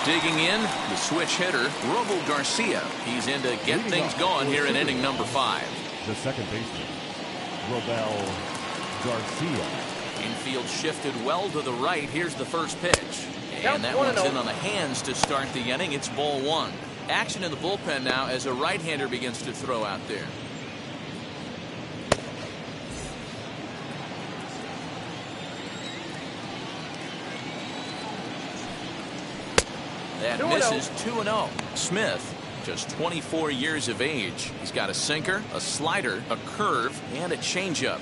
Digging in, the switch hitter, Robo Garcia. He's in to get things going here in inning number 5. The second baseman, Robel Garcia. Infield shifted well to the right. Here's the first pitch. And that one's in on the hands to start the inning. It's ball 1. Action in the bullpen now as a right-hander begins to throw out there. That 2-0. misses 2-0. Smith, just 24 years of age. He's got a sinker, a slider, a curve, and a changeup.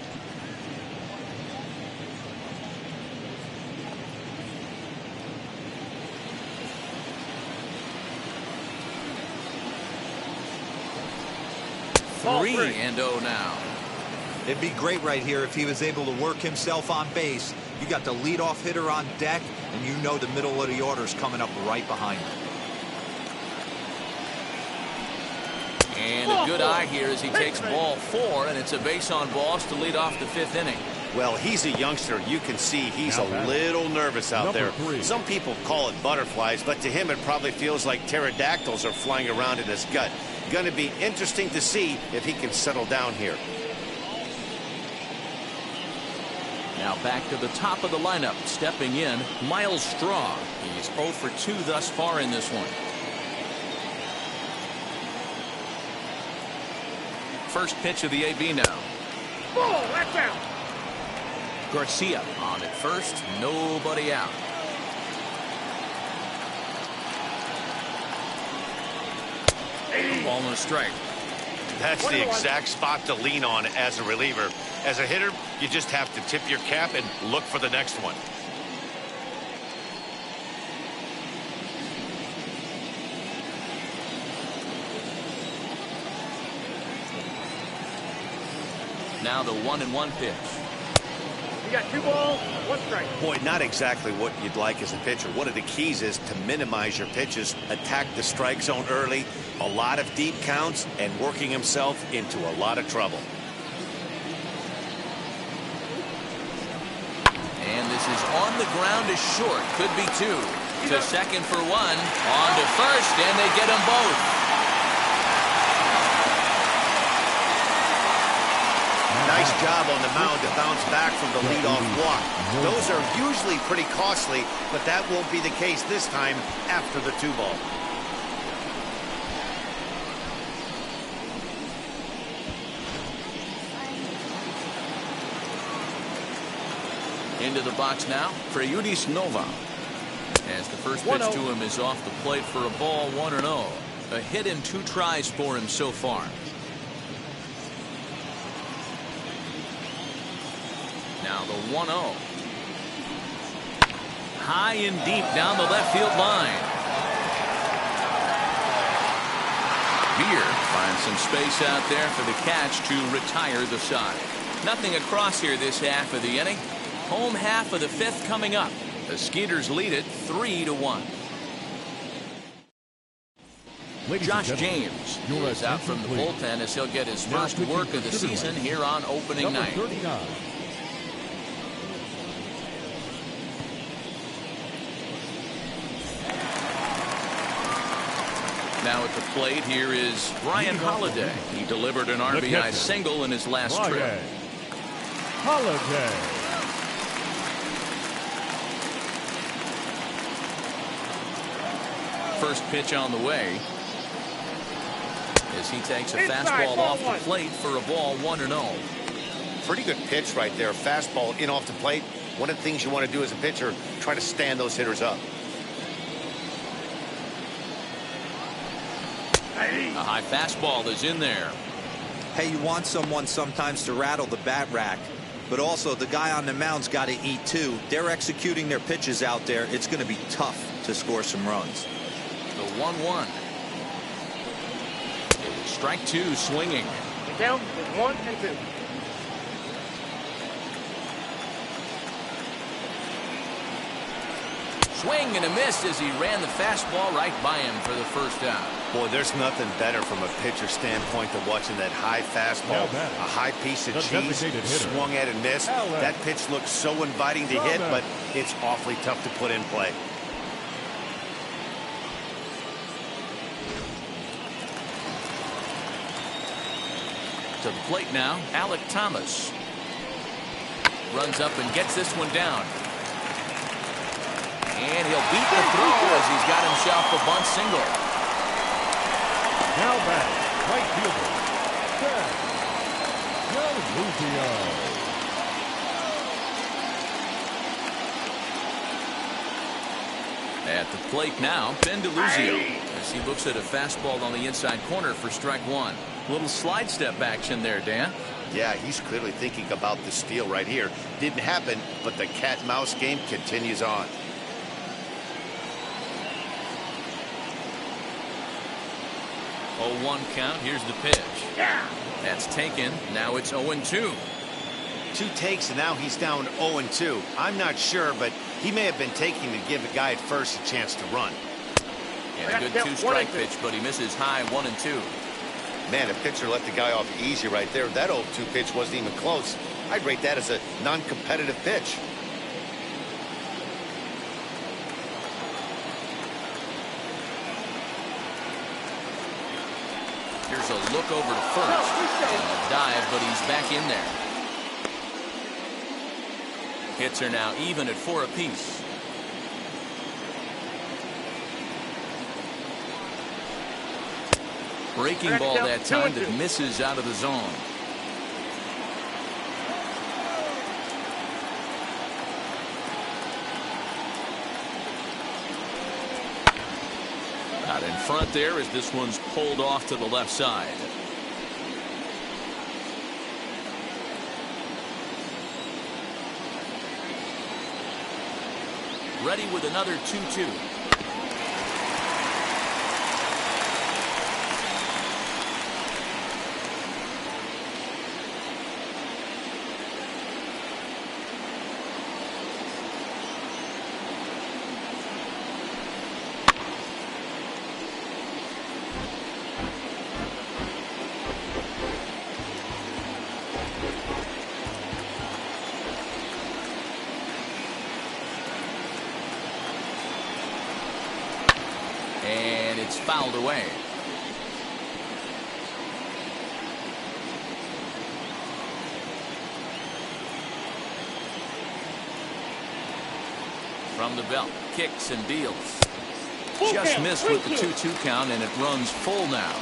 Ball 3-0 now. It'd be great right here if he was able to work himself on base. You got the leadoff hitter on deck, and you know the middle of the order is coming up right behind him. And a good eye here as he takes ball 4, and it's a base on balls to lead off the 5th inning. Well, he's a youngster. You can see he's a little nervous out there. Some people call it butterflies, but to him it probably feels like pterodactyls are flying around in his gut. Going to be interesting to see if he can settle down here. Now back to the top of the lineup. Stepping in, Miles Straw. He's 0 for 2 thus far in this one. First pitch of the AB now. Ball, that's out. Garcia on at first, nobody out. Ball and a strike. That's the exact spot to lean on as a reliever. As a hitter, you just have to tip your cap and look for the next one. Now the 1-1 pitch. You got 2 balls, 1 strike. Boy, not exactly what you'd like as a pitcher. One of the keys is to minimize your pitches, attack the strike zone early, a lot of deep counts, and working himself into a lot of trouble. And this is on the ground is short. Could be 2. To second for 1. On to first, and they get them both. Nice job on the mound to bounce back from the leadoff walk. Those are usually pretty costly, but that won't be the case this time after the 2-ball. Into the box now for Yudis Nova. As the first pitch to him is off the plate for a ball, 1-0. A hit in 2 tries for him so far. Now the 1-0. High and deep down the left field line. Beer finds some space out there for the catch to retire the side. Nothing across here this half of the inning. Home half of the 5th coming up. The Skeeters lead it 3-1. Josh James is out from the bullpen as he'll get his first work of the season here on opening night. 39. Now at the plate here is Ryan Holiday. He delivered an RBI single in his last trip. Holiday. First pitch on the way as he takes a fastball off the plate for a ball, 1-0. Pretty good pitch right there. Fastball in off the plate. One of the things you want to do as a pitcher, try to stand those hitters up. A high fastball is in there. Hey, you want someone sometimes to rattle the bat rack, but also the guy on the mound's got to eat too. They're executing their pitches out there. It's going to be tough to score some runs. The 1-1. Strike 2 swinging. The count is 1 and 2. Swing and a miss as he ran the fastball right by him for the first out. Boy, there's nothing better from a pitcher standpoint than watching that high fastball, a high piece of cheese, swung at and missed. That pitch looks so inviting to hit, but it's awfully tough to put in play. To the plate now, Alec Thomas. Runs up and gets this one down. And he'll beat the throw as he's got himself a bunt single. Now back, right fielder, Ruzio. At the plate now, Ben DeLuzio, as he looks at a fastball on the inside corner for strike one. Little slide step action there, Dan. Yeah, he's clearly thinking about the steal right here. Didn't happen, but the cat-mouse game continues on. Oh, 1 count. Here's the pitch. Yeah. That's taken. Now it's 0-2. 2 takes, and now he's down 0-2. I'm not sure, but he may have been taking to give the guy at first a chance to run. And a good 2-strike pitch, but he misses high 1-2. Man, the pitcher let the guy off easy right there. That 0-2 pitch wasn't even close. I'd rate that as a non-competitive pitch. Here's a look over to first. And a dive, but he's back in there. Hits are now even at 4 apiece. Breaking ball that time that misses out of the zone. Out in front there as this one's pulled off to the left side. Ready with another 2-2. And it's fouled away. From the belt, kicks and deals. Just missed with the 2-2 count, and it runs full now.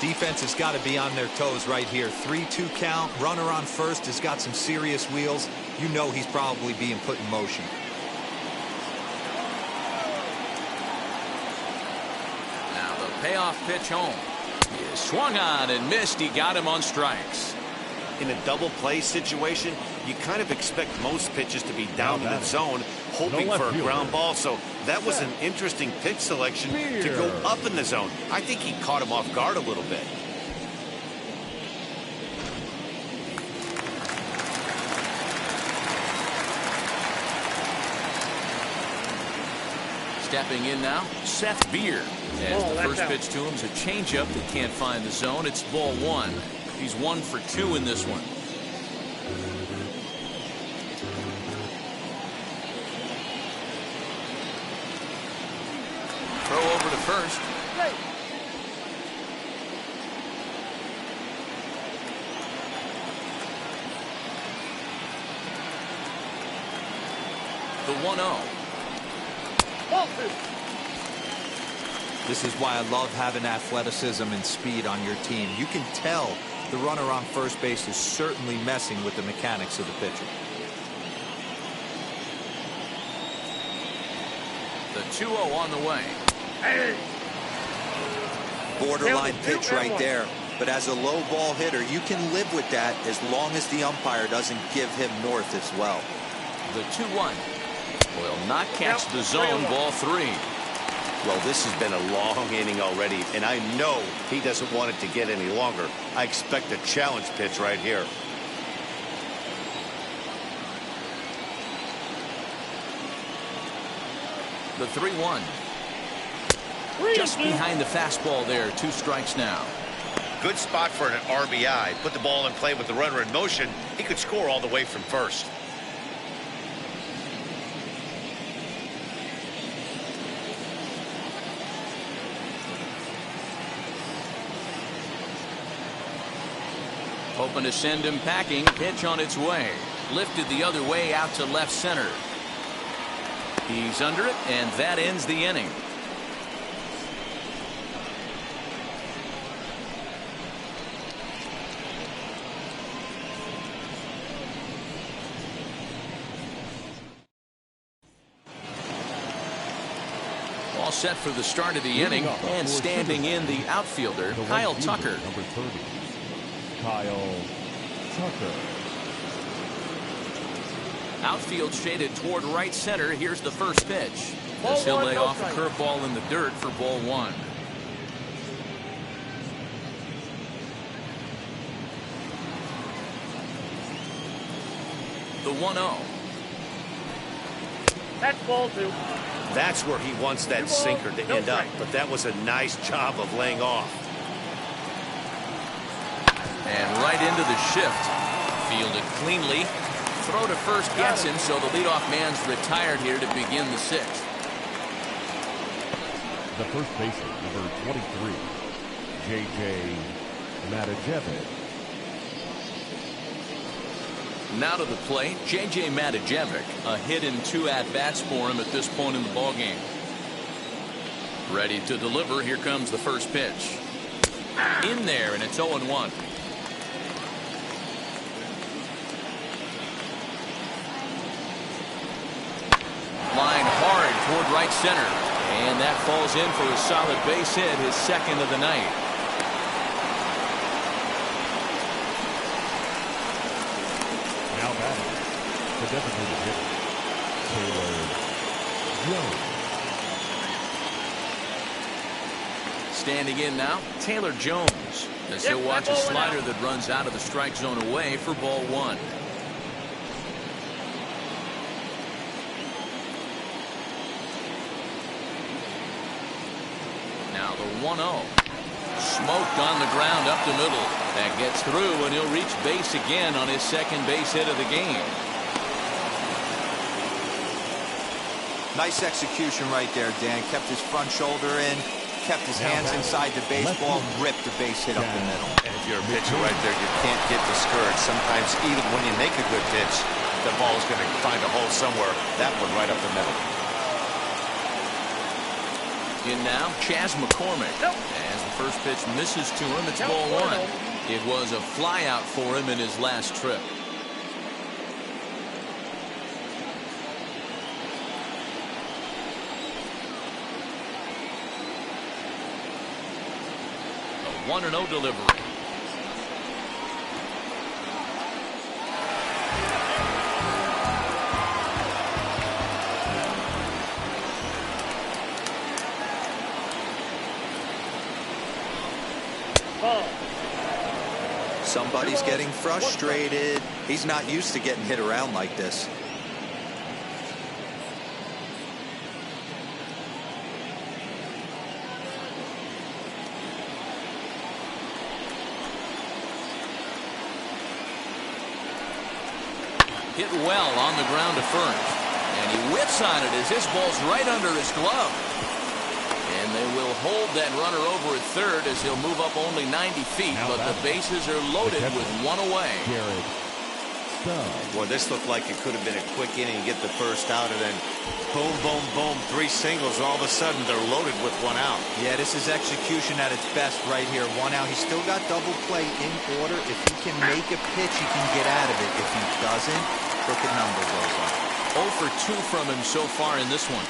Defense has got to be on their toes right here. 3-2 count. Runner on first has got some serious wheels. You know he's probably being put in motion. Payoff pitch home. He swung on and missed. He got him on strikes. In a double play situation, you kind of expect most pitches to be down in the zone, hoping for a ground ball. So that was an interesting pitch selection to go up in the zone. I think he caught him off guard a little bit. Stepping in now, Seth Beer. As the first pitch to him is a changeup that can't find the zone. It's ball 1. He's 1 for 2 in this one. Throw over to first. The 1-0. This is why I love having athleticism and speed on your team. You can tell the runner on first base is certainly messing with the mechanics of the pitcher. The 2-0 on the way. Borderline pitch right there. But as a low ball hitter, you can live with that as long as the umpire doesn't give him north as well. The 2-1 will not catch the zone. Ball 3. Well, this has been a long inning already, and I know he doesn't want it to get any longer. I expect a challenge pitch right here. The 3-1. Just behind the fastball there. 2 strikes now. Good spot for an RBI. Put the ball in play with the runner in motion. He could score all the way from first. Hoping to send him packing. Pitch on its way. Lifted the other way out to left center. He's under it, and that ends the inning. all set for the start of the inning, and standing in the outfielder, Kyle Tucker. Number 30, Kyle Tucker. Outfield shaded toward right center. Here's the first pitch. As he'll lay off a curveball in the dirt for ball one. The 1-0. That's ball two. That's where he wants that sinker to end up, but that was a nice job of laying off. And right into the shift. Fielded cleanly. Throw to first gets him, so the leadoff man's retired here to begin the sixth. The first baseman, number 23, J.J. Matijevic. Now to the plate, J.J. Matijevic. A hit in 2 at-bats for him at this point in the ballgame. Ready to deliver. Here comes the first pitch. In there, and it's 0-1. Line hard toward right center. And that falls in for a solid base hit, his second of the night. Now batting, the designated hitter, Taylor Jones. Standing in now, Taylor Jones, as he'll watch a slider that runs out of the strike zone away for ball one. Now the 1-0. Smoked on the ground up the middle. That gets through, and he'll reach base again on his second base hit of the game. Nice execution right there, Dan. Kept his front shoulder in, kept his hands inside the baseball, ripped the base hit up the middle. And if you're a pitcher right there, you can't get discouraged. Sometimes even when you make a good pitch, the ball's going to find a hole somewhere. That one right up the middle. In now, Chas McCormick. As the first pitch misses to him, it's ball one. It was a flyout for him in his last trip. A 1-0 delivery. Somebody's getting frustrated. He's not used to getting hit around like this. Hit well on the ground to first. And he whips on it as this ball's right under his glove. And they will hold that runner over at third as he'll move up only 90 feet, but the bases are loaded with one away. Well, this looked like it could have been a quick inning, get the first out, and then boom, boom, boom, 3 singles. All of a sudden, they're loaded with 1 out. Yeah, this is execution at its best right here. 1 out. He's still got double play in order. If he can make a pitch, he can get out of it. If he doesn't, crooked number goes up. 0 for 2 from him so far in this one.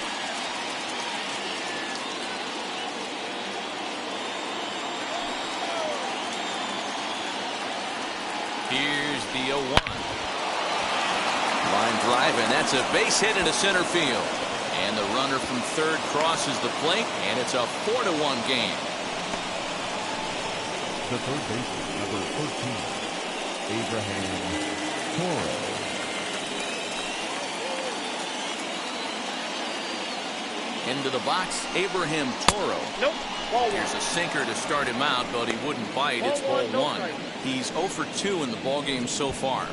Here's the 0-1. Line drive, and that's a base hit into center field. And the runner from third crosses the plate, and it's a 4-1 game. The third baseman, number 13, Abraham Toro. Into the box, Abraham Toro. Nope. Ball one. Here's a sinker to start him out, but he wouldn't bite. It's ball one. He's 0 for 2 in the ballgame so far.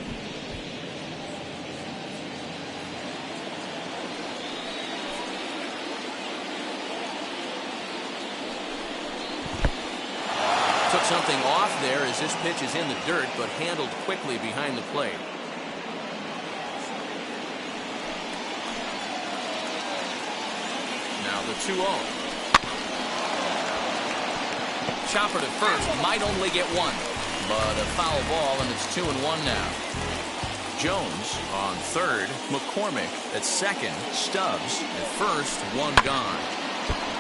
Took something off there as this pitch is in the dirt, but handled quickly behind the plate. Now the 2-0. Chopper to first, might only get 1, but a foul ball, and it's 2-1 now. Jones on third, McCormick at second, Stubbs at first, 1 gone.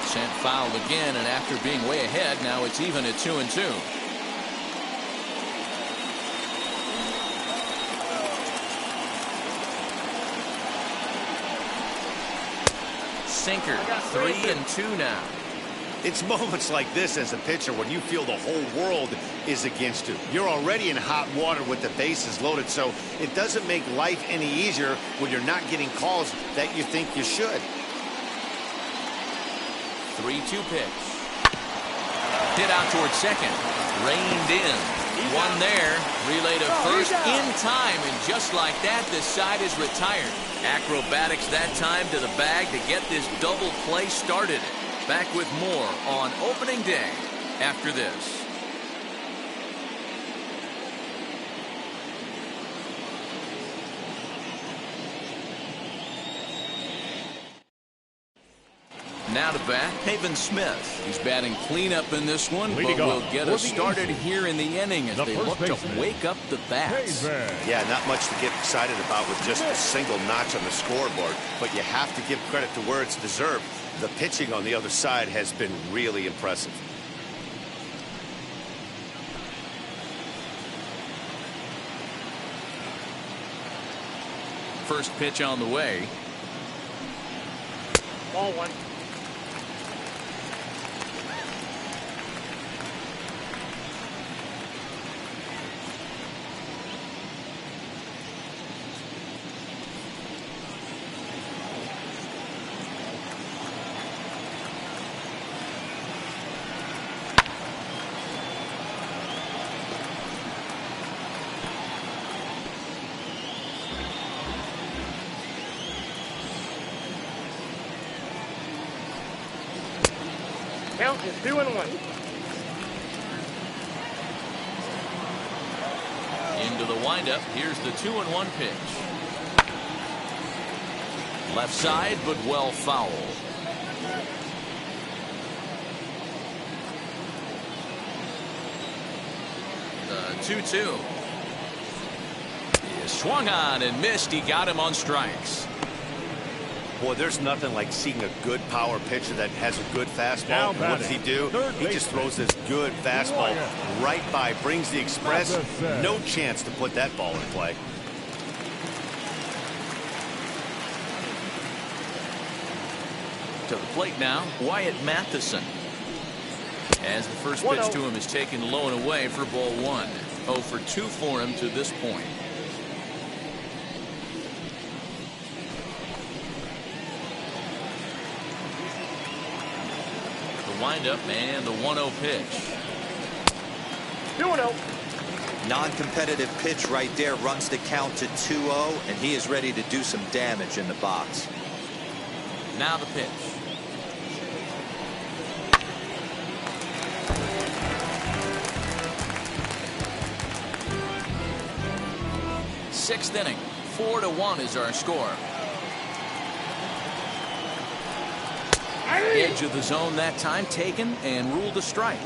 Sent foul again, and after being way ahead, now it's even at 2-2. Sinker, 3-2 now. It's moments like this as a pitcher when you feel the whole world is against you. You're already in hot water with the bases loaded, so it doesn't make life any easier when you're not getting calls that you think you should. 3-2 pitch. Hit out towards second. Reined in. One there. Relay to first in time, and just like that, this side is retired. Acrobatics that time to the bag to get this double play started. Back with more on opening day after this. Now to bat, Haven Smith. He's batting cleanup in this one, but will get us started here in the inning as they look to wake up the bats. Yeah, not much to get excited about with just a single notch on the scoreboard, but you have to give credit to where it's deserved. The pitching on the other side has been really impressive. First pitch on the way. Ball one. Count is 2-1. Into the windup. Here's the 2-1 pitch. Left side, but well foul. The 2-2. He swung on and missed. He got him on strikes. Boy, there's nothing like seeing a good power pitcher that has a good fastball. And what does he do? He just throws this good fastball right by, brings the express. No chance to put that ball in play. To the plate now, Wyatt Matheson. As the first pitch to him is taken low and away for ball one. 0 for 2 for him to this point. Windup and the 1-0 pitch. 2-0. Non-competitive pitch right there, runs the count to 2-0, and he is ready to do some damage in the box. Now the pitch. Sixth inning, 4-1 is our score. Edge of the zone that time taken and ruled a strike.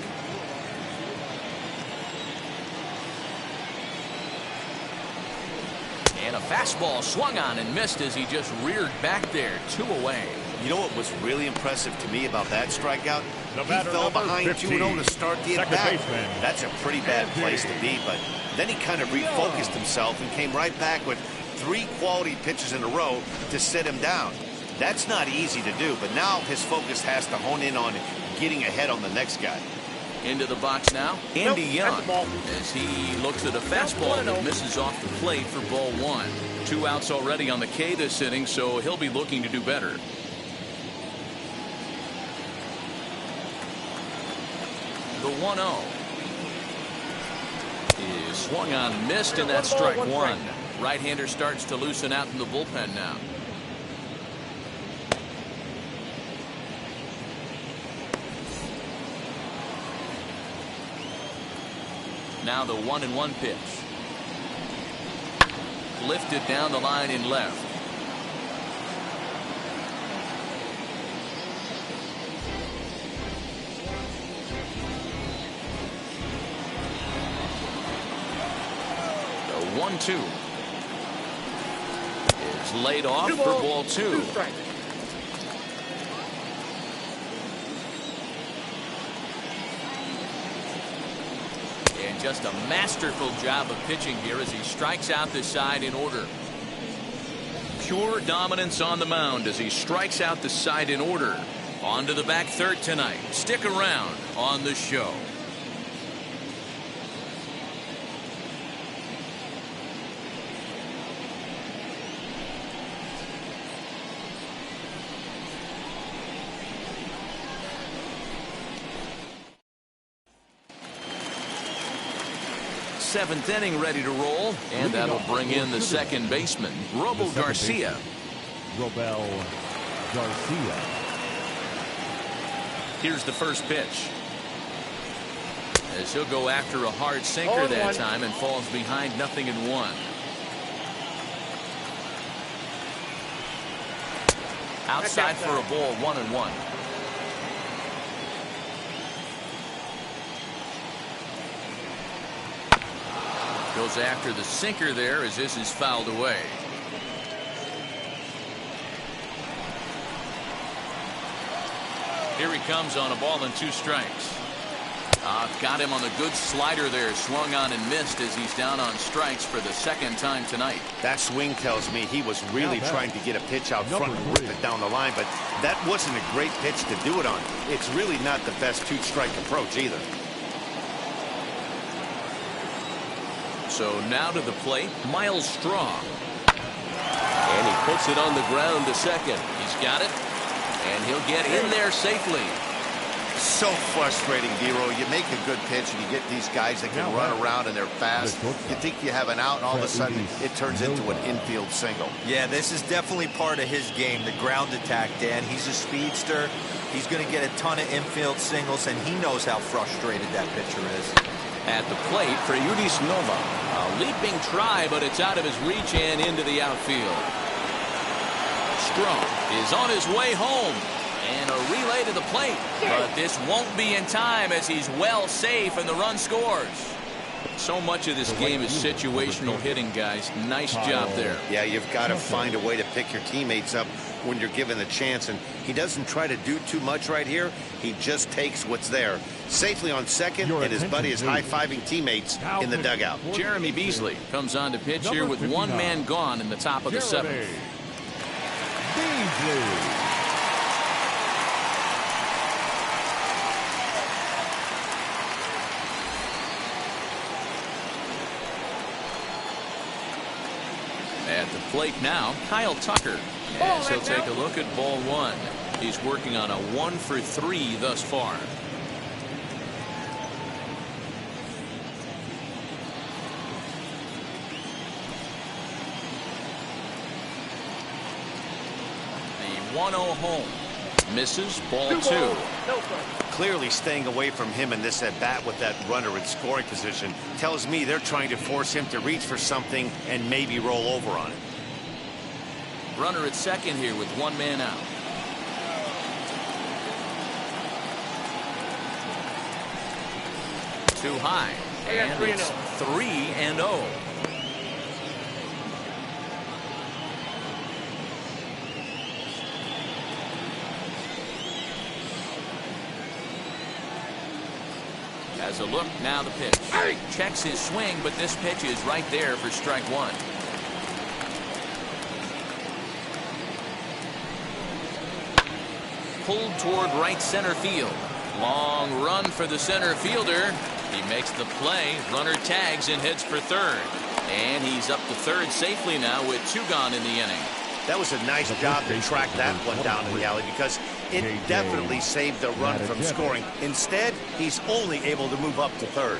And a fastball swung on and missed as he just reared back there. 2 away. You know what was really impressive to me about that strikeout? The He fell behind 15, 2-0 to start the at-bat. baseman. That's a pretty bad place to be, but then he kind of refocused himself and came right back with 3 quality pitches in a row to sit him down. That's not easy to do, but now his focus has to hone in on getting ahead on the next guy. Into the box now, Andy Young, as he looks at a fastball that misses off the plate for ball one. 2 outs already on the K this inning, so he'll be looking to do better. The 1-0 is swung on and missed, and that's strike one. Right-hander starts to loosen out in the bullpen now. Now the 1-1 pitch. Lifted down the line in left. The 1-2 is laid off for ball 2. just a masterful job of pitching here as he strikes out the side in order. Pure dominance on the mound as he strikes out the side in order. On to the back third tonight. Stick around on the show. Seventh inning ready to roll, and that'll bring in the second baseman, Robel Garcia. Robel Garcia. Here's the first pitch. As he'll go after a hard sinker that time and falls behind 0-1. Outside for a ball, 1-1. Goes after the sinker there as this is fouled away. Here he comes on a ball and 2 strikes. Got him on the good slider there. Swung on and missed as he's down on strikes for the second time tonight. That swing tells me he was really trying to get a pitch out front and rip it down the line, but that wasn't a great pitch to do it on. It's really not the best 2-strike approach either. So now to the plate, Miles Straw. And he puts it on the ground to second. He's got it. And he'll get in there safely. So frustrating, Dero. You make a good pitch and you get these guys that can run around and they're fast. You think you have an out and all of a sudden it turns into an infield single. Yeah, this is definitely part of his game, the ground attack, Dan. He's a speedster. He's going to get a ton of infield singles, and he knows how frustrated that pitcher is. At the plate for Yudis Nova. A leaping try, but it's out of his reach and into the outfield. Strong is on his way home. And a relay to the plate. But this won't be in time as he's well safe and the run scores. So much of this game is situational hitting, guys. Nice job there. Yeah, you've got to find a way to pick your teammates up when you're given the chance. And he doesn't try to do too much right here. He just takes what's there. Safely on second, and his buddy is high-fiving teammates in the dugout. Jeremy Beasley comes on to pitch here with 1 man gone in the top of the 7th. Beasley. At the plate now, Kyle Tucker. As he'll take a look at ball 1. He's working on a 1 for 3 thus far. The 1-0 home. Misses ball 2. Clearly staying away from him in this at-bat with that runner in scoring position tells me they're trying to force him to reach for something and maybe roll over on it. Runner at second here with 1 man out. Too high. And it's 3-0. Has a look, now the pitch. Checks his swing, but this pitch is right there for strike 1. Pulled toward right center field. Long run for the center fielder. He makes the play. Runner tags and heads for third. And he's up to third safely now with 2 gone in the inning. That was a nice job to track that one down in the alley because it definitely saved the run from scoring. Instead, he's only able to move up to third.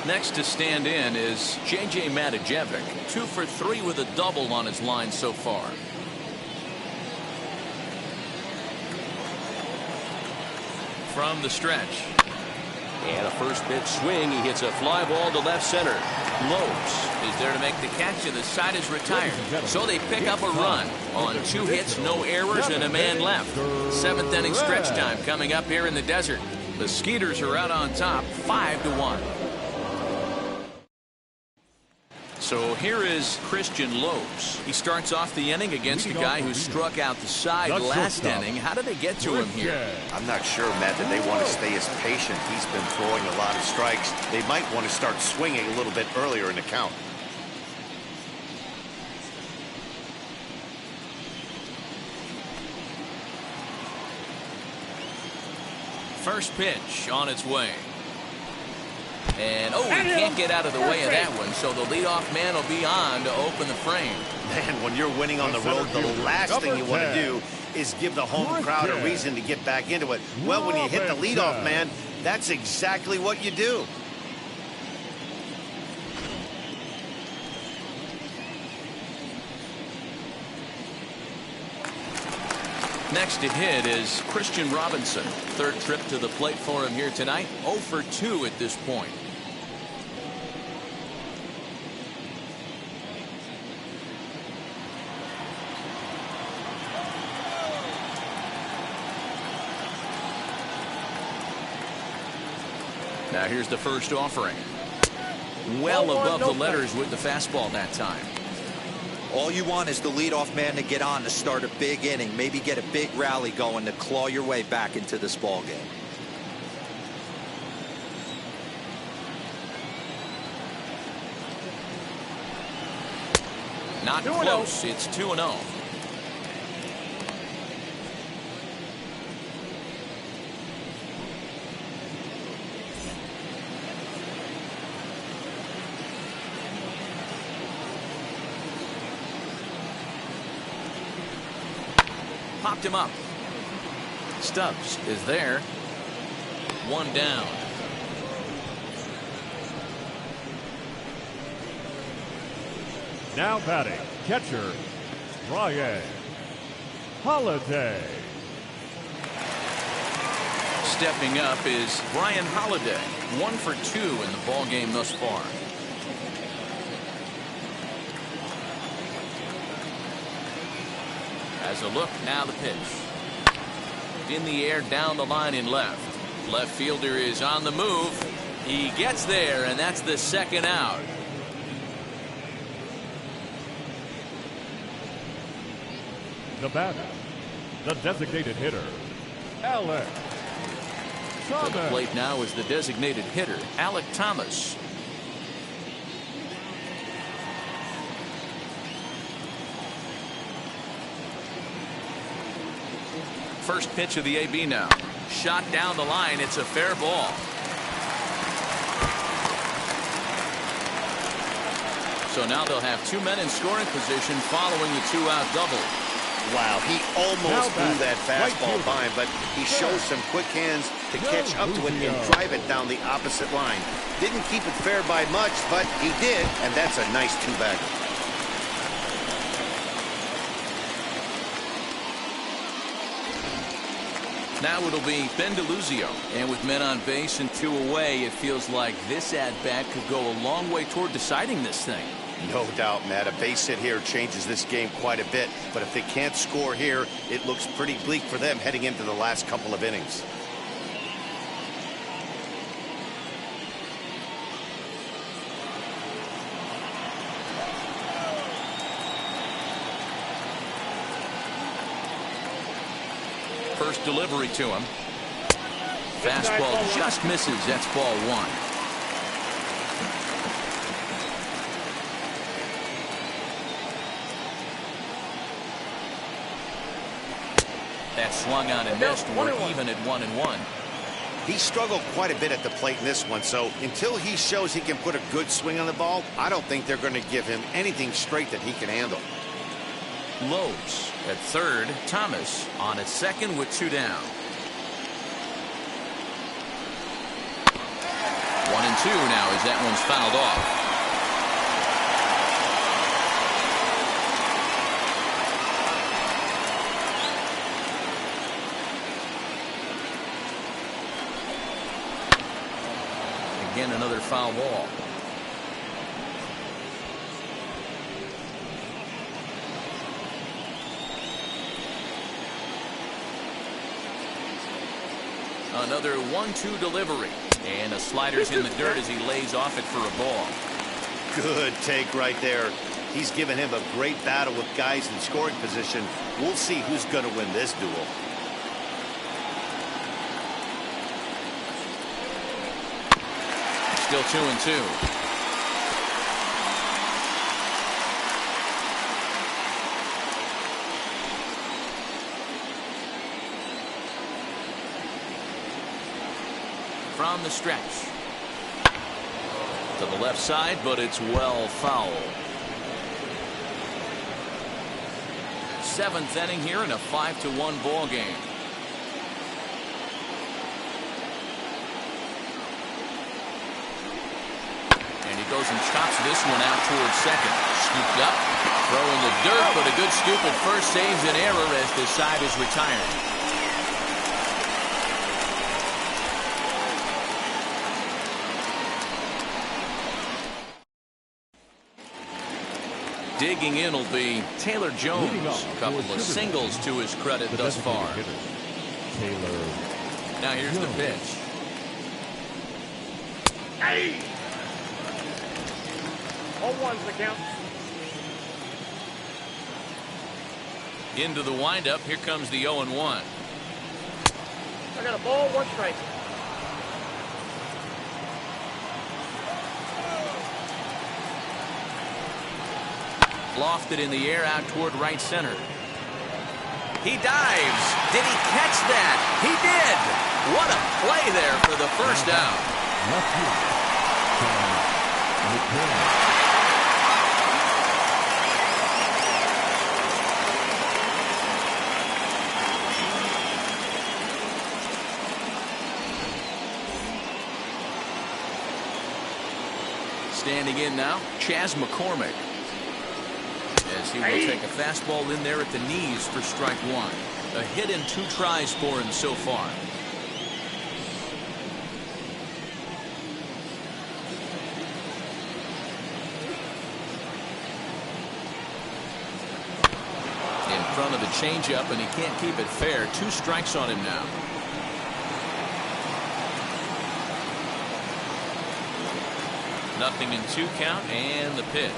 Next to stand in is J.J. Matijevic. 2 for 3 with a double on his line so far. From the stretch. And a first pitch swing. He hits a fly ball to left center. Lopes is there to make the catch, and the side is retired. So they pick up a run on 2 hits, no errors, and a man left. 7th inning stretch time coming up here in the desert. The Skeeters are out on top, 5-1. So here is Christian Lopes. He starts off the inning against a guy who struck out the side last inning. How did they get to him here? I'm not sure, Matt, that they want to stay as patient. He's been throwing a lot of strikes. They might want to start swinging a little bit earlier in the count. First pitch on its way. And, he can't get out of the way of that one, so the leadoff man will be on to open the frame. Man, when you're winning on the road, the last thing you want to do is give the home crowd a reason to get back into it. Well, when you hit the leadoff man, that's exactly what you do. Next to hit is Christian Robinson. Third trip to the plate for him here tonight. 0 for 2 at this point. Now here's the first offering. Well above the letters with the fastball that time. All you want is the leadoff man to get on to start a big inning, maybe get a big rally going to claw your way back into this ball game. Not close. It's 2-0. Popped him up. Stubbs is there. One down. Now batting, catcher, Ryan Holiday. Stepping up is Brian Holiday. 1 for 2 in the ball game thus far. As a look, now the pitch. In the air, down the line in left. Left fielder is on the move. He gets there, and that's the second out. The batter, the designated hitter, Alec Thomas. To the plate now is the designated hitter, Alec Thomas. First pitch of the AB now. Shot down the line. It's a fair ball. So now they'll have 2 men in scoring position following the 2-out double. Wow, he almost blew that fastball by him, but he shows some quick hands to catch up to it and drive it down the opposite line. Didn't keep it fair by much, but he did, and that's a nice two-bagger. Now it'll be Ben DeLuzio, and with men on base and 2 away, it feels like this at-bat could go a long way toward deciding this thing. No doubt, Matt. A base hit here changes this game quite a bit, but if they can't score here, it looks pretty bleak for them heading into the last couple of innings. First delivery to him. Fastball just misses. That's ball 1. That swung on and missed. We're even at 1-1. He struggled quite a bit at the plate in this one, so until he shows he can put a good swing on the ball, I don't think they're going to give him anything straight that he can handle. Lopes at third. Thomas on at second with 2 down. 1-2 now as that one's fouled off. Again, another foul ball. Another 1-2 delivery. And a slider's in the dirt as he lays off it for a ball. Good take right there. He's given him a great battle with guys in scoring position. We'll see who's going to win this duel. Still 2-2. From the stretch. To the left side, but it's well fouled. 7th inning here in a 5-1 ball game. And he goes and chops this one out towards second. Scooped up, throwing the dirt, but a good scoop at first saves an error as this side is retired. Digging in will be Taylor Jones. A couple of singles to his credit thus far. Taylor. Now here's the pitch. Hey! 0-1's the count. Into the windup. Here comes the 0-1. I got a ball, 1 strike. Lofted in the air out toward right center. He dives. Did he catch that? He did. What a play there for the first out. Standing in now, Mccormick. As he will take a fastball in there at the knees for strike 1. A hit in 2 tries for him so far. In front of the changeup, and he can't keep it fair. 2 strikes on him now. Nothing in 2 count, and the pitch.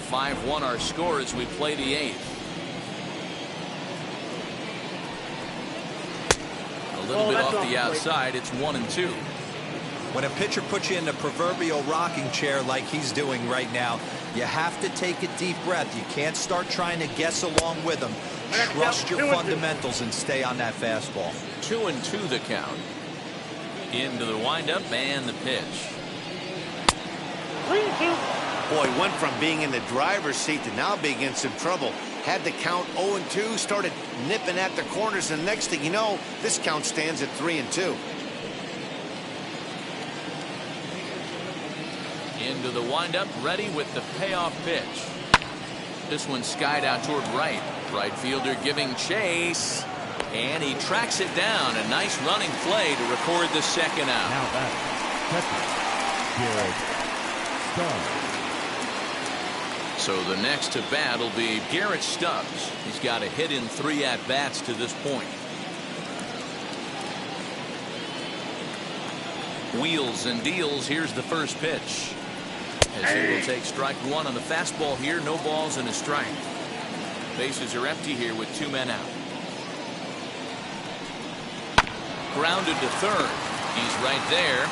5-1 our score as we play the 8th. A little bit off the outside. It's 1-2. When a pitcher puts you in the proverbial rocking chair like he's doing right now, you have to take a deep breath. You can't start trying to guess along with him. Trust your fundamentals and stay on that fastball. 2-2 the count. Into the windup and the pitch. 3-2. Boy, went from being in the driver's seat to now being in some trouble. Had the count 0-2, started nipping at the corners, and next thing you know, this count stands at 3-2. Into the windup, ready with the payoff pitch. This one skied out toward right. Right fielder giving chase, and he tracks it down. A nice running play to record the second out. Now back. Garrett Stubbs. So the next to bat will be Garrett Stubbs. He's got a hit in 3 at-bats to this point. Wheels and deals. Here's the first pitch. As he will take strike 1 on the fastball here. No balls and a strike. Bases are empty here with 2 men out. Grounded to third. He's right there.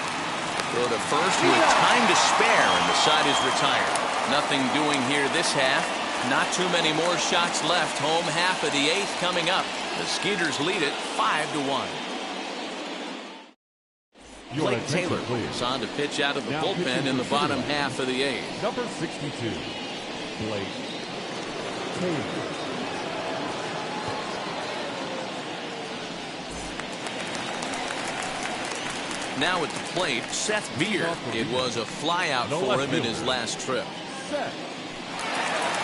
Throw to first with time to spare, and the side is retired. Nothing doing here this half. Not too many more shots left. Home half of the 8th coming up. The Skeeters lead it 5-1. Blake Taylor is on to pitch out of the bullpen in the bottom half of the 8th. Number 62, Blake Taylor. Now at the plate, Seth Beer. It was a flyout for him in his last trip. Seth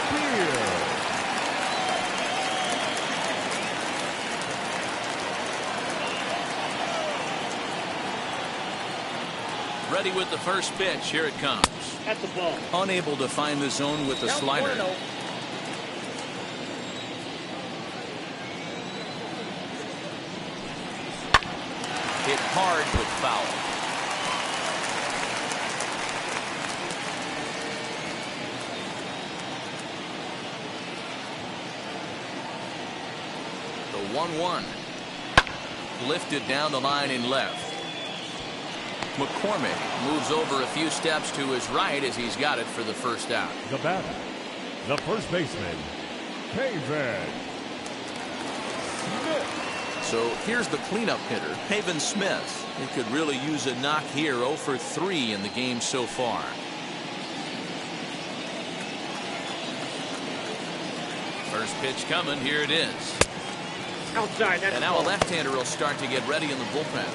Beer. Ready with the first pitch. Here it comes. At the ball. Unable to find the zone with the slider. Hit hard but foul. The 1-1. Lifted down the line in left. McCormick moves over a few steps to his right as he's got it for the first out. The batter, the first baseman, Pavin Smith. So here's the cleanup hitter, Pavin Smith. He could really use a knock here. 0 for 3 in the game so far. First pitch coming. Here it is. Outside. That's And now a left-hander will start to get ready in the bullpen.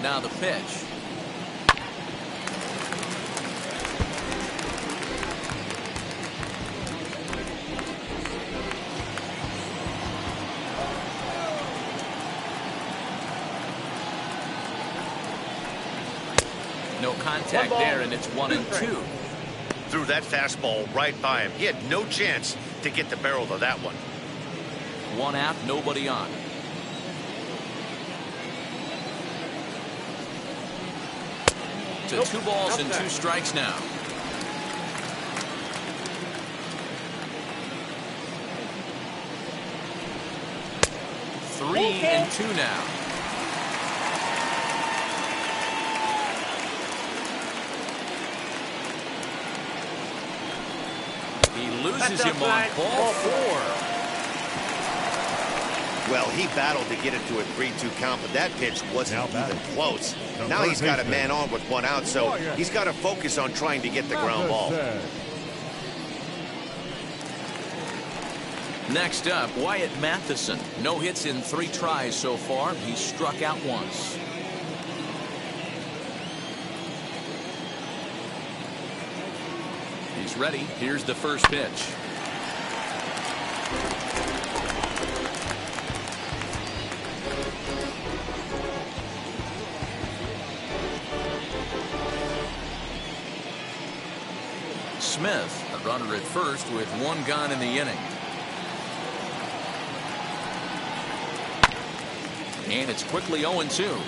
Now the pitch. No contact there, and it's 1-2. Threw that fastball right by him. He had no chance to get the barrel of that one. One out, nobody on. To 2 balls and 2 strikes now. Three and 2 now. He loses him on ball 4. Well, he battled to get it to a 3-2 count, but that pitch wasn't even close. Now he's got a man on with 1 out, so he's got to focus on trying to get the ground ball. Next up, Wyatt Matheson. No hits in 3 tries so far. He's struck out once. He's ready. Here's the first pitch. Smith, a runner at first with 1 gone in the inning. And it's quickly 0-2.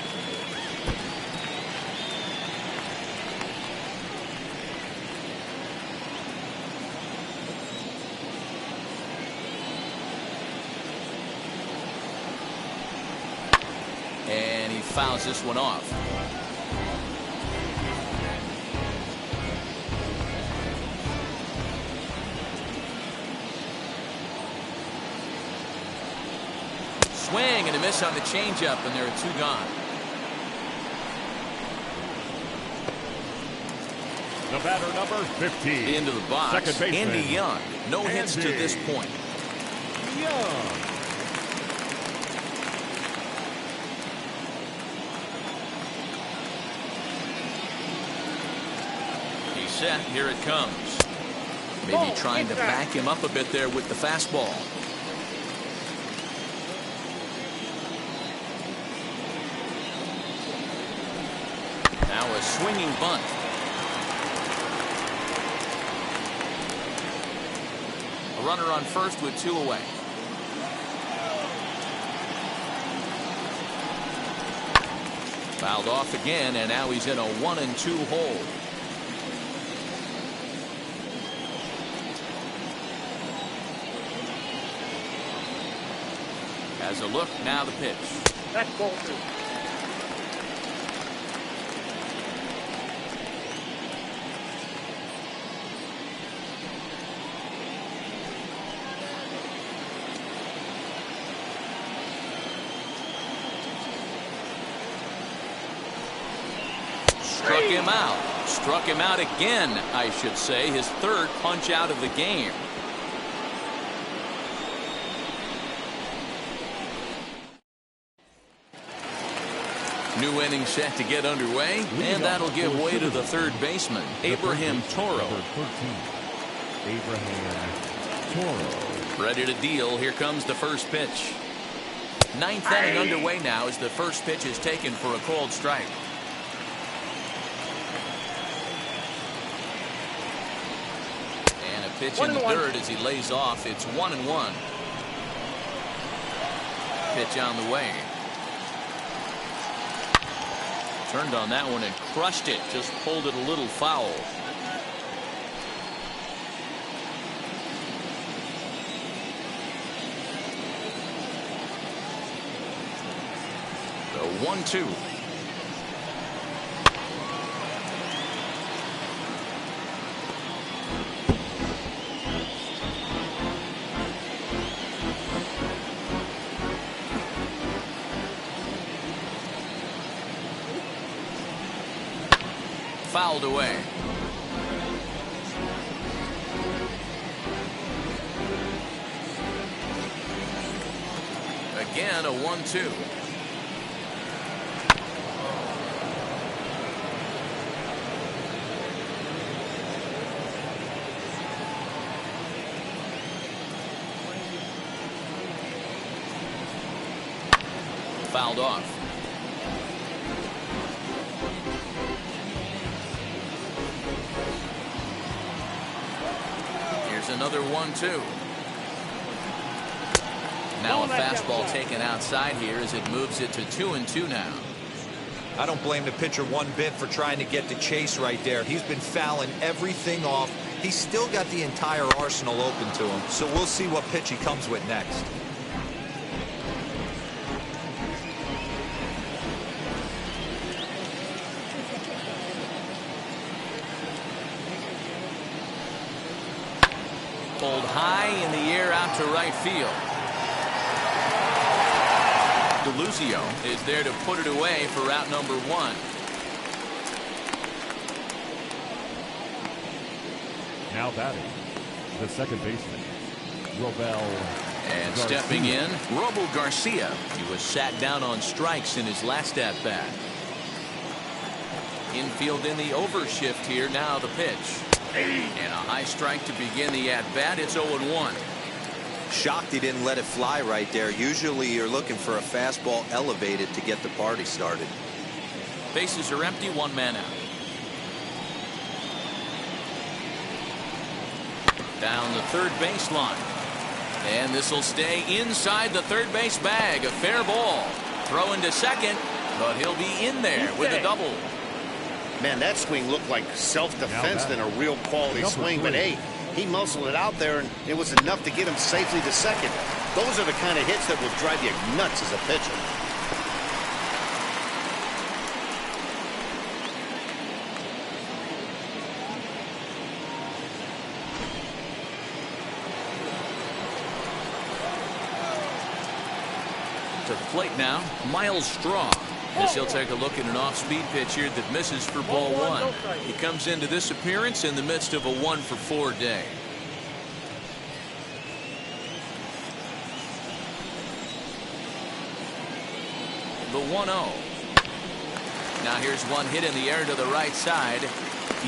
And he fouls this one off. Swing and a miss on the changeup, and there are 2 gone. The batter, number 15. Into the box, Second baseman, Andy Young. No hits to this point. Young. He's set. Here it comes. Maybe trying to back him up a bit there with the fastball. Now a swinging bunt. A runner on first with 2 away. Fouled off again, and now he's in a 1-2 hole. Has a look, now the pitch. That's ball 2. Struck him out. Struck him out again, I should say. His 3rd punch out of the game. New inning set to get underway, and that'll give way to the 3rd baseman, Abraham Toro. Abraham Toro. Ready to deal. Here comes the first pitch. 9th inning underway now as the first pitch is taken for a called strike. Pitch in the third as he lays off. It's 1-1. Pitch on the way. Turned on that one and crushed it. Just pulled it a little foul. The 1-2. Fouled away. Again, a 1-2. Fouled off. Another 1-2. Now a fastball taken outside here as it moves it to 2-2 now. I don't blame the pitcher one bit for trying to get the chase right there. He's been fouling everything off. He's still got the entire arsenal open to him. So we'll see what pitch he comes with next. Pulled high in the air out to right field. DeLuzio is there to put it away for out number 1. Now batting, the second baseman, Robel. And stepping in, Robel Garcia. He was sat down on strikes in his last at-bat. Infield in the overshift here. Now the pitch. And a high strike to begin the at-bat. It's 0-1. Shocked he didn't let it fly right there. Usually you're looking for a fastball elevated to get the party started. Bases are empty, one man out. Down the third baseline. And this will stay inside the third base bag. A fair ball. Throw into second, but he'll be in there with a double. Man, that swing looked like self-defense than a real quality swing. But, hey, he muscled it out there, and it was enough to get him safely to second. Those are the kind of hits that will drive you nuts as a pitcher. To the plate now, Miles Straw. As he'll take a look at an off-speed pitch here that misses for ball 1. He comes into this appearance in the midst of a 1-for-4 day. The 1-0. Now here's one hit in the air to the right side.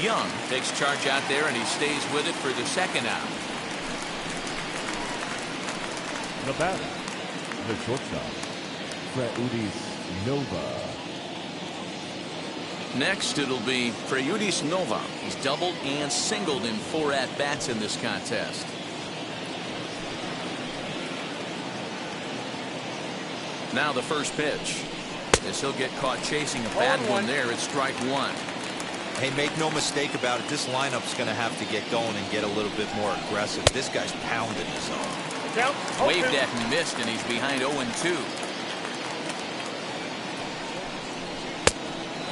Young takes charge out there, and he stays with it for the second out. The batter, the shortstop, Freudis Nova. Next, it'll be Freudis Nova. He's doubled and singled in 4 at-bats in this contest. Now the first pitch. As he'll get caught chasing a bad one there, it's strike 1. Hey, make no mistake about it. This lineup's going to have to get going and get a little bit more aggressive. This guy's pounding his own. Waved at and missed, and he's behind 0-2.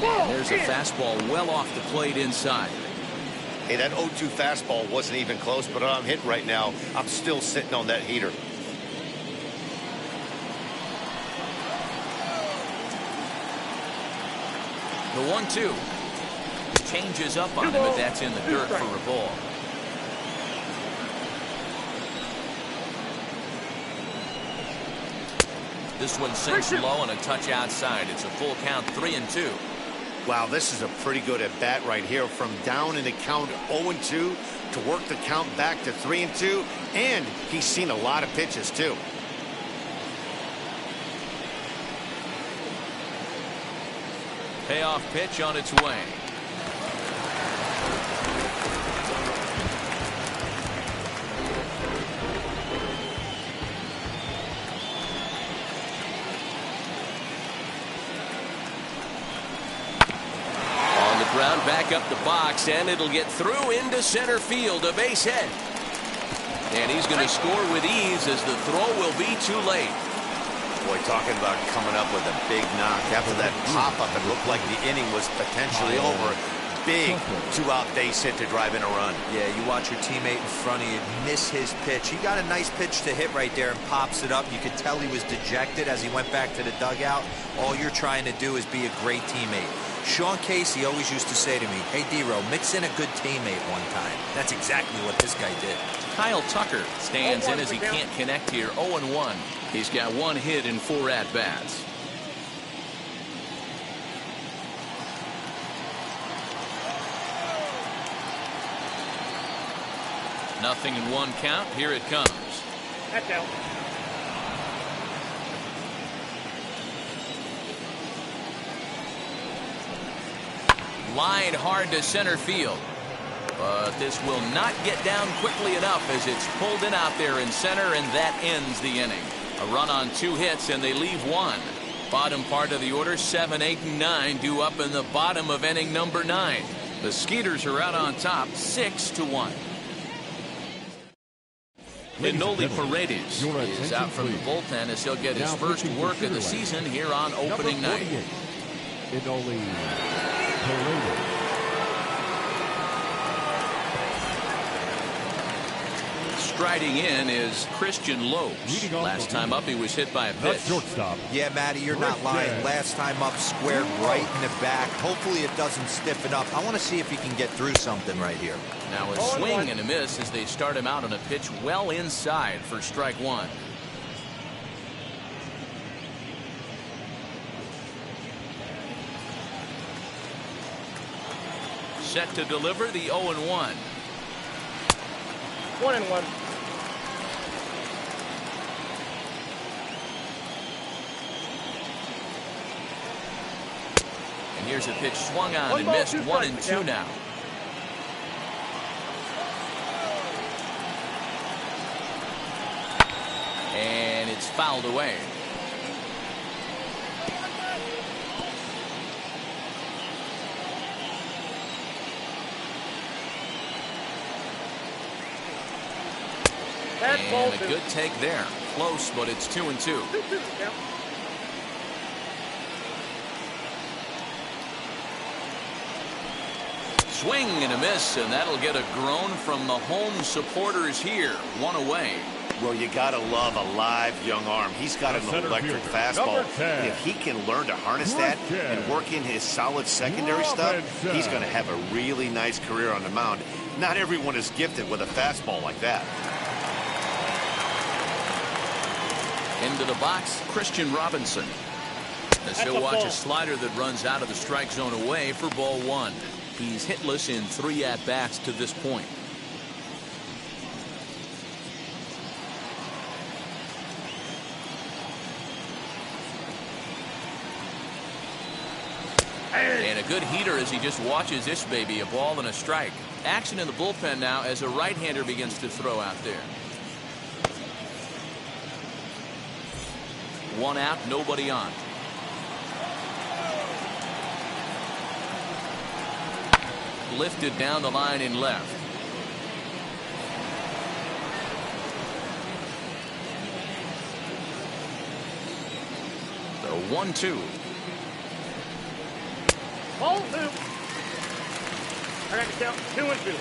And there's a fastball well off the plate inside. Hey, that 0-2 fastball wasn't even close, but I'm hit right now. I'm still sitting on that heater. The 1-2 changes up on him, but that's in the dirt for a ball. This one sinks low and a touch outside. It's a full count, 3-2. Wow, this is a pretty good at bat right here. From down in the count 0-2 to work the count back to 3-2, and he's seen a lot of pitches too. Payoff pitch on its way. around, back up the box, and it'll get through into center field, a base hit. And he's going to score with ease as the throw will be too late. Boy, talking about coming up with a big knock. After that pop-up, it looked like the inning was potentially over. Big two-out base hit to drive in a run. Yeah, you watch your teammate in front of you miss his pitch. He got a nice pitch to hit right there and pops it up. You could tell he was dejected as he went back to the dugout. All you're trying to do is be a great teammate. Sean Casey always used to say to me, hey, D-Row, mix in a good teammate one time. That's exactly what this guy did. Kyle Tucker stands in as he can't connect here. 0-1. He's got 1 hit in 4 at-bats. Nothing in 1 count. Here it comes. That's out. Line hard to center field. But this will not get down quickly enough as it's pulled in out there in center, and that ends the inning. A run on 2 hits, and they leave 1. Bottom part of the order, 7, 8, and 9 due up in the bottom of inning number 9. The Skeeters are out on top, 6-1. Noli Paredes is out from the bullpen as he'll get his first work of the season here on opening night. Noli Paredes. Striding in is Christian Lopes. Last time up, he was hit by a pitch. Shortstop. Yeah, Matty, you're not lying. Last time up, squared right in the back. Hopefully it doesn't stiffen up. I want to see if he can get through something right here. Now a swing and a miss as they start him out on a pitch well inside for strike 1. Set to deliver the 0-1. 1-1. And here's a pitch swung on and missed. 1-2 now. And it's fouled away. And a good take there. Close, but it's 2-2. Swing and a miss, and that'll get a groan from the home supporters here. 1 away. Well, you got to love a live young arm. He's got an electric fastball. If he can learn to harness that and work in his solid secondary stuff, he's going to have a really nice career on the mound. Not everyone is gifted with a fastball like that. Into the box, Christian Robinson. As he'll watch a slider that runs out of the strike zone away for ball 1. He's hitless in 3 at-bats to this point. And a good heater as he just watches this baby, a ball and a strike. Action in the bullpen now as a right-hander begins to throw out there. 1 out, nobody on. Lifted down the line in left. The 1-2. Ball 2. I got to count 2-2.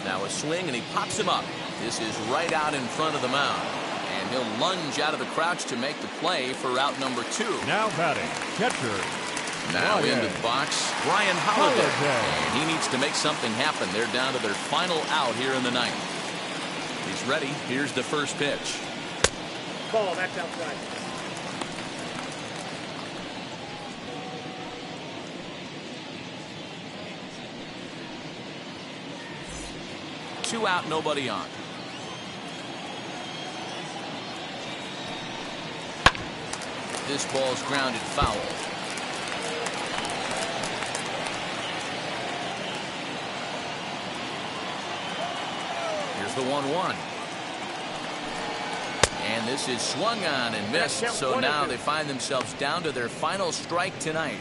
Now a swing, and he pops him up. This is right out in front of the mound. And he'll lunge out of the crouch to make the play for out number 2. Now batting, catcher. Now into the box, Brian Holiday. And he needs to make something happen. They're down to their final out here in the 9th. He's ready. Here's the first pitch. Ball, that's outside. Two out, nobody on. This ball's grounded foul. Here's the 1-1. And this is swung on and missed, so now they find themselves down to their final strike tonight.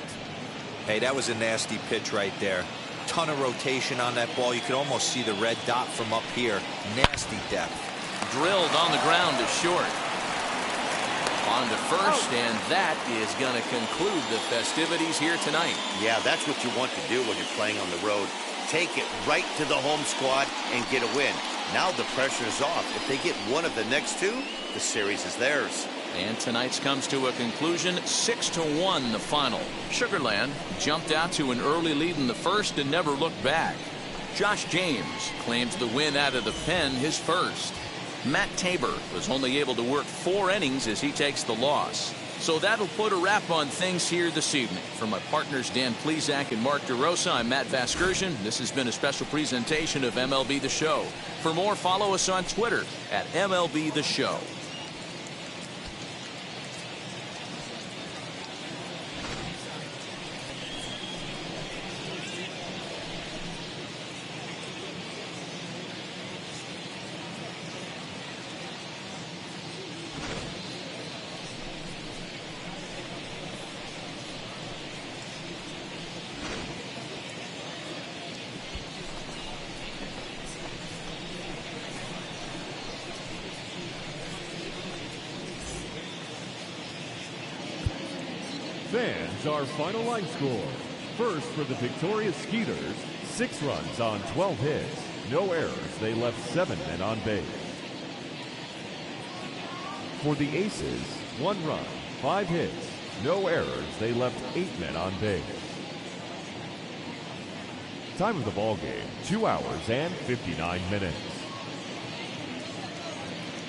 Hey, that was a nasty pitch right there. Ton of rotation on that ball. You could almost see the red dot from up here. Nasty depth. Drilled on the ground to short. On to first, and that is going to conclude the festivities here tonight. Yeah, that's what you want to do when you're playing on the road. Take it right to the home squad and get a win. Now the pressure is off. If they get one of the next two, the series is theirs. And tonight's comes to a conclusion, 6-1 the final. Sugarland jumped out to an early lead in the first and never looked back. Josh James claims the win out of the pen, his first. Matt Tabor was only able to work 4 innings as he takes the loss. So that'll put a wrap on things here this evening. For my partners Dan Plesac and Mark DeRosa, I'm Matt Vasgersian. This has been a special presentation of MLB The Show. For more, follow us on Twitter at MLB The Show. Fans, our final line score. First for the victorious Skeeters, 6 runs on 12 hits. No errors. They left 7 men on base. For the Aces, 1 run, 5 hits. No errors. They left 8 men on base. Time of the ball game, 2 hours and 59 minutes.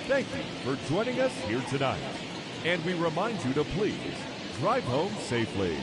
Thank you for joining us here tonight. And we remind you to please drive home safely.